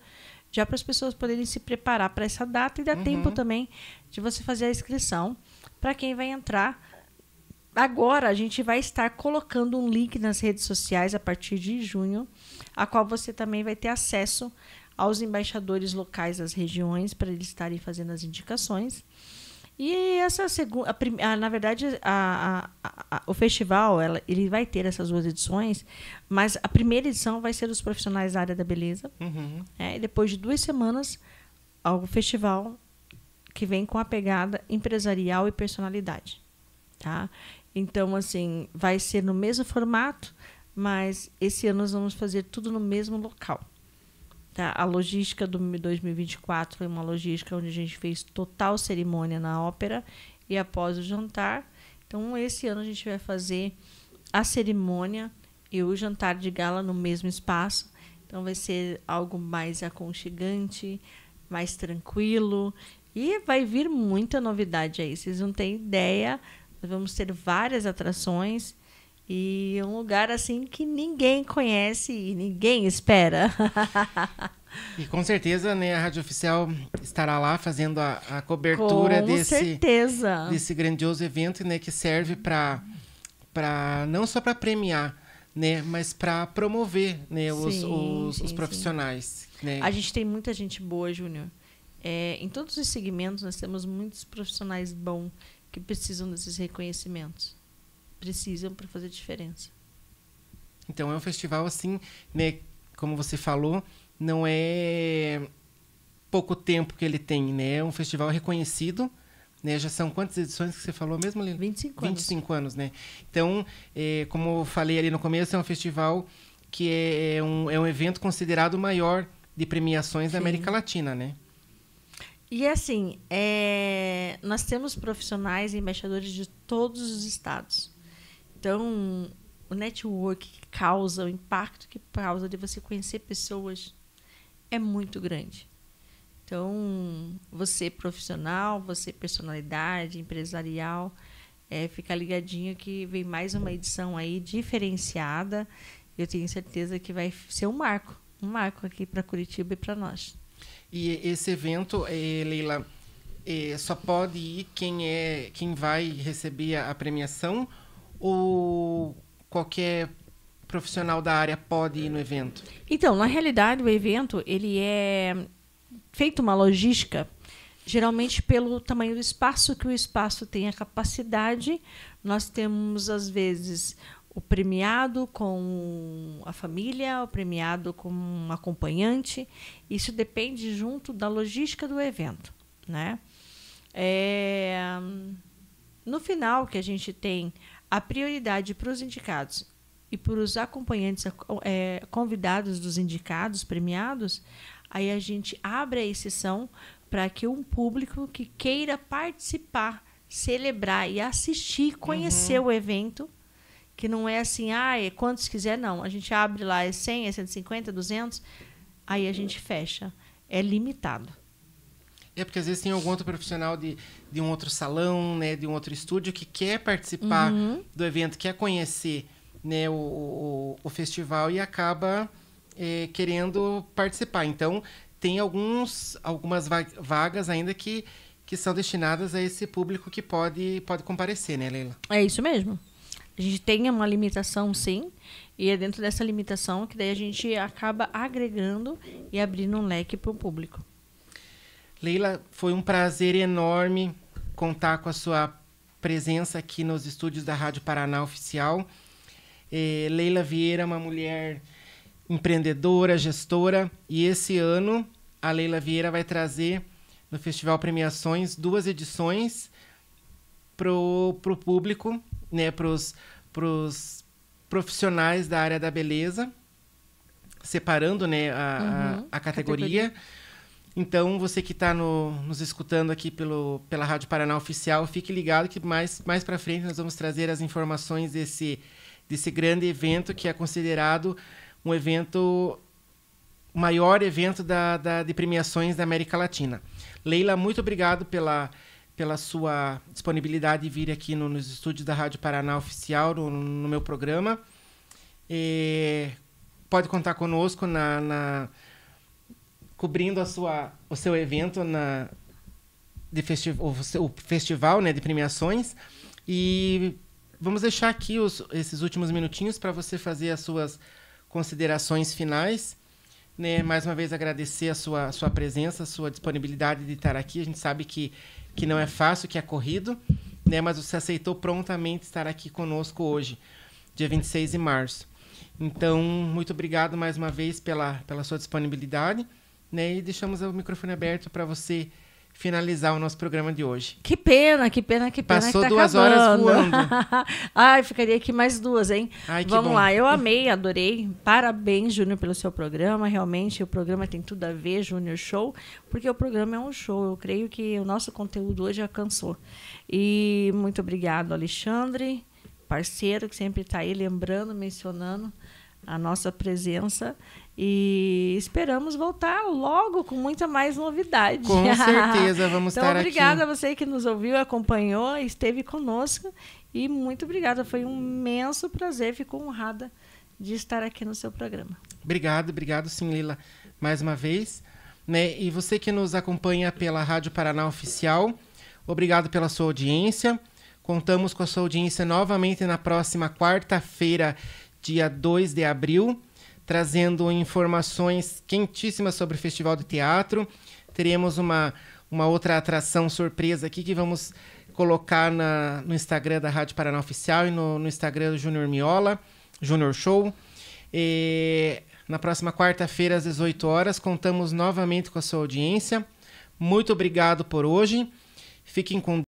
Speaker 2: já para as pessoas poderem se preparar para essa data, e dá tempo também de você fazer a inscrição para quem vai entrar. Agora, a gente vai estar colocando um link nas redes sociais a partir de junho, a qual você também vai ter acesso aos embaixadores locais das regiões, para eles estarem fazendo as indicações. E essa segunda, na verdade, o festival ele vai ter essas 2 edições, mas a primeira edição vai ser dos profissionais da área da beleza. E depois de 2 semanas, o festival que vem com a pegada empresarial e personalidade. Tá? Então, assim, vai ser no mesmo formato, mas esse ano nós vamos fazer tudo no mesmo local. Tá? A logística do 2024 foi uma logística onde a gente fez total cerimônia na ópera e após o jantar. Então, esse ano a gente vai fazer a cerimônia e o jantar de gala no mesmo espaço. Então, vai ser algo mais aconchegante, mais tranquilo. E vai vir muita novidade aí. Vocês não têm ideia. Nós vamos ter várias atrações. E um lugar assim que ninguém conhece e ninguém espera.
Speaker 1: E com certeza, né, a Rádio Oficial estará lá fazendo a cobertura desse grandioso evento, né, que serve para não só para premiar, né, mas para promover, né, os profissionais.
Speaker 2: Sim.
Speaker 1: Né?
Speaker 2: A gente tem muita gente boa, Júnior. Em todos os segmentos nós temos muitos profissionais bons que precisam desses reconhecimentos. Precisam para fazer diferença.
Speaker 1: Então é um festival assim, né, como você falou, não é pouco tempo que ele tem, né? É um festival reconhecido, né? Já são quantas edições que você falou mesmo, Lili? 25 anos, né? Então, como eu falei ali no começo, é um festival que é um evento considerado o maior de premiações da América Latina, né?
Speaker 2: E assim, nós temos profissionais e embaixadores de todos os estados. Então, o network que causa, o impacto que causa de você conhecer pessoas é muito grande. Então, você profissional, você personalidade, empresarial, fica ligadinho que vem mais uma edição aí diferenciada. Eu tenho certeza que vai ser um marco aqui para Curitiba e para nós.
Speaker 1: E esse evento, Leila, só pode ir quem vai receber a premiação, ou qualquer profissional da área pode ir no evento?
Speaker 2: Então, na realidade, o evento ele é feito uma logística Geralmente pelo tamanho do espaço, que o espaço tem a capacidade. Nós temos, às vezes, o premiado com a família, o premiado com um acompanhante. Isso depende junto da logística do evento, né? No final, que a gente tem a prioridade para os indicados e para os acompanhantes convidados dos indicados, premiados, aí a gente abre a exceção para que um público que queira participar, celebrar e assistir, conhecer o evento, que não é assim, quantos quiser, não. A gente abre lá, é 100, é 150, 200, aí a gente fecha. É limitado.
Speaker 1: Porque às vezes tem algum outro profissional de um outro salão, né, de um outro estúdio que quer participar do evento, quer conhecer, né, o festival e acaba querendo participar. Então, tem algumas vagas ainda que são destinadas a esse público que pode comparecer, né, Leila?
Speaker 2: É isso mesmo. A gente tem uma limitação, sim, e é dentro dessa limitação que daí a gente acaba agregando e abrindo um leque para o público.
Speaker 1: Leila, foi um prazer enorme contar com a sua presença aqui nos estúdios da Rádio Paraná Oficial. Leila Vieira é uma mulher empreendedora, gestora, e esse ano a Leila Vieira vai trazer no Festival Premiações 2 edições pro público, né, pros profissionais da área da beleza, separando, né, a categoria. Então, você que está nos escutando aqui pela Rádio Paraná Oficial, fique ligado que mais para frente nós vamos trazer as informações desse grande evento que é considerado um evento, o maior evento de premiações da América Latina. Leila, muito obrigado pela sua disponibilidade de vir aqui nos estúdios da Rádio Paraná Oficial, no meu programa. Pode contar conosco cobrindo o seu evento o festival, né, de premiações. E vamos deixar aqui esses últimos minutinhos para você fazer as suas considerações finais. Né? Mais uma vez agradecer a sua presença, a sua disponibilidade de estar aqui. A gente sabe que não é fácil, que é corrido, né? Mas você aceitou prontamente estar aqui conosco hoje, dia 26 de março. Então, muito obrigado mais uma vez pela sua disponibilidade. Né? E deixamos o microfone aberto para você finalizar o nosso programa de hoje.
Speaker 2: Que pena.
Speaker 1: Passou
Speaker 2: que tá
Speaker 1: 2 horas
Speaker 2: acabando.
Speaker 1: voando.
Speaker 2: Ai, ficaria aqui mais 2, hein?
Speaker 1: Ai, que
Speaker 2: Vamos
Speaker 1: bom.
Speaker 2: lá, eu amei, adorei. Parabéns, Júnior, pelo seu programa. Realmente, o programa tem tudo a ver, Júnior Show, porque o programa é um show. Eu creio que o nosso conteúdo hoje alcançou. E muito obrigado, Alexandre, parceiro, que sempre está aí lembrando, mencionando a nossa presença. E esperamos voltar logo com muita mais novidade.
Speaker 1: Com certeza, vamos
Speaker 2: então,
Speaker 1: estar aqui.
Speaker 2: obrigada a você que nos ouviu, acompanhou, esteve conosco. E muito obrigada. Foi um imenso prazer. Fico honrada de estar aqui no seu programa.
Speaker 1: Obrigado sim, Leila, mais uma vez. Né? E você que nos acompanha pela Rádio Paraná Oficial, obrigado pela sua audiência. Contamos com a sua audiência novamente na próxima quarta-feira, dia 2 de abril, trazendo informações quentíssimas sobre o Festival de Teatro. Teremos uma outra atração surpresa aqui que vamos colocar no Instagram da Rádio Paraná Oficial e no Instagram do Júnior Miola, Júnior Show. Na próxima quarta-feira, às 18 horas, contamos novamente com a sua audiência. Muito obrigado por hoje. Fiquem com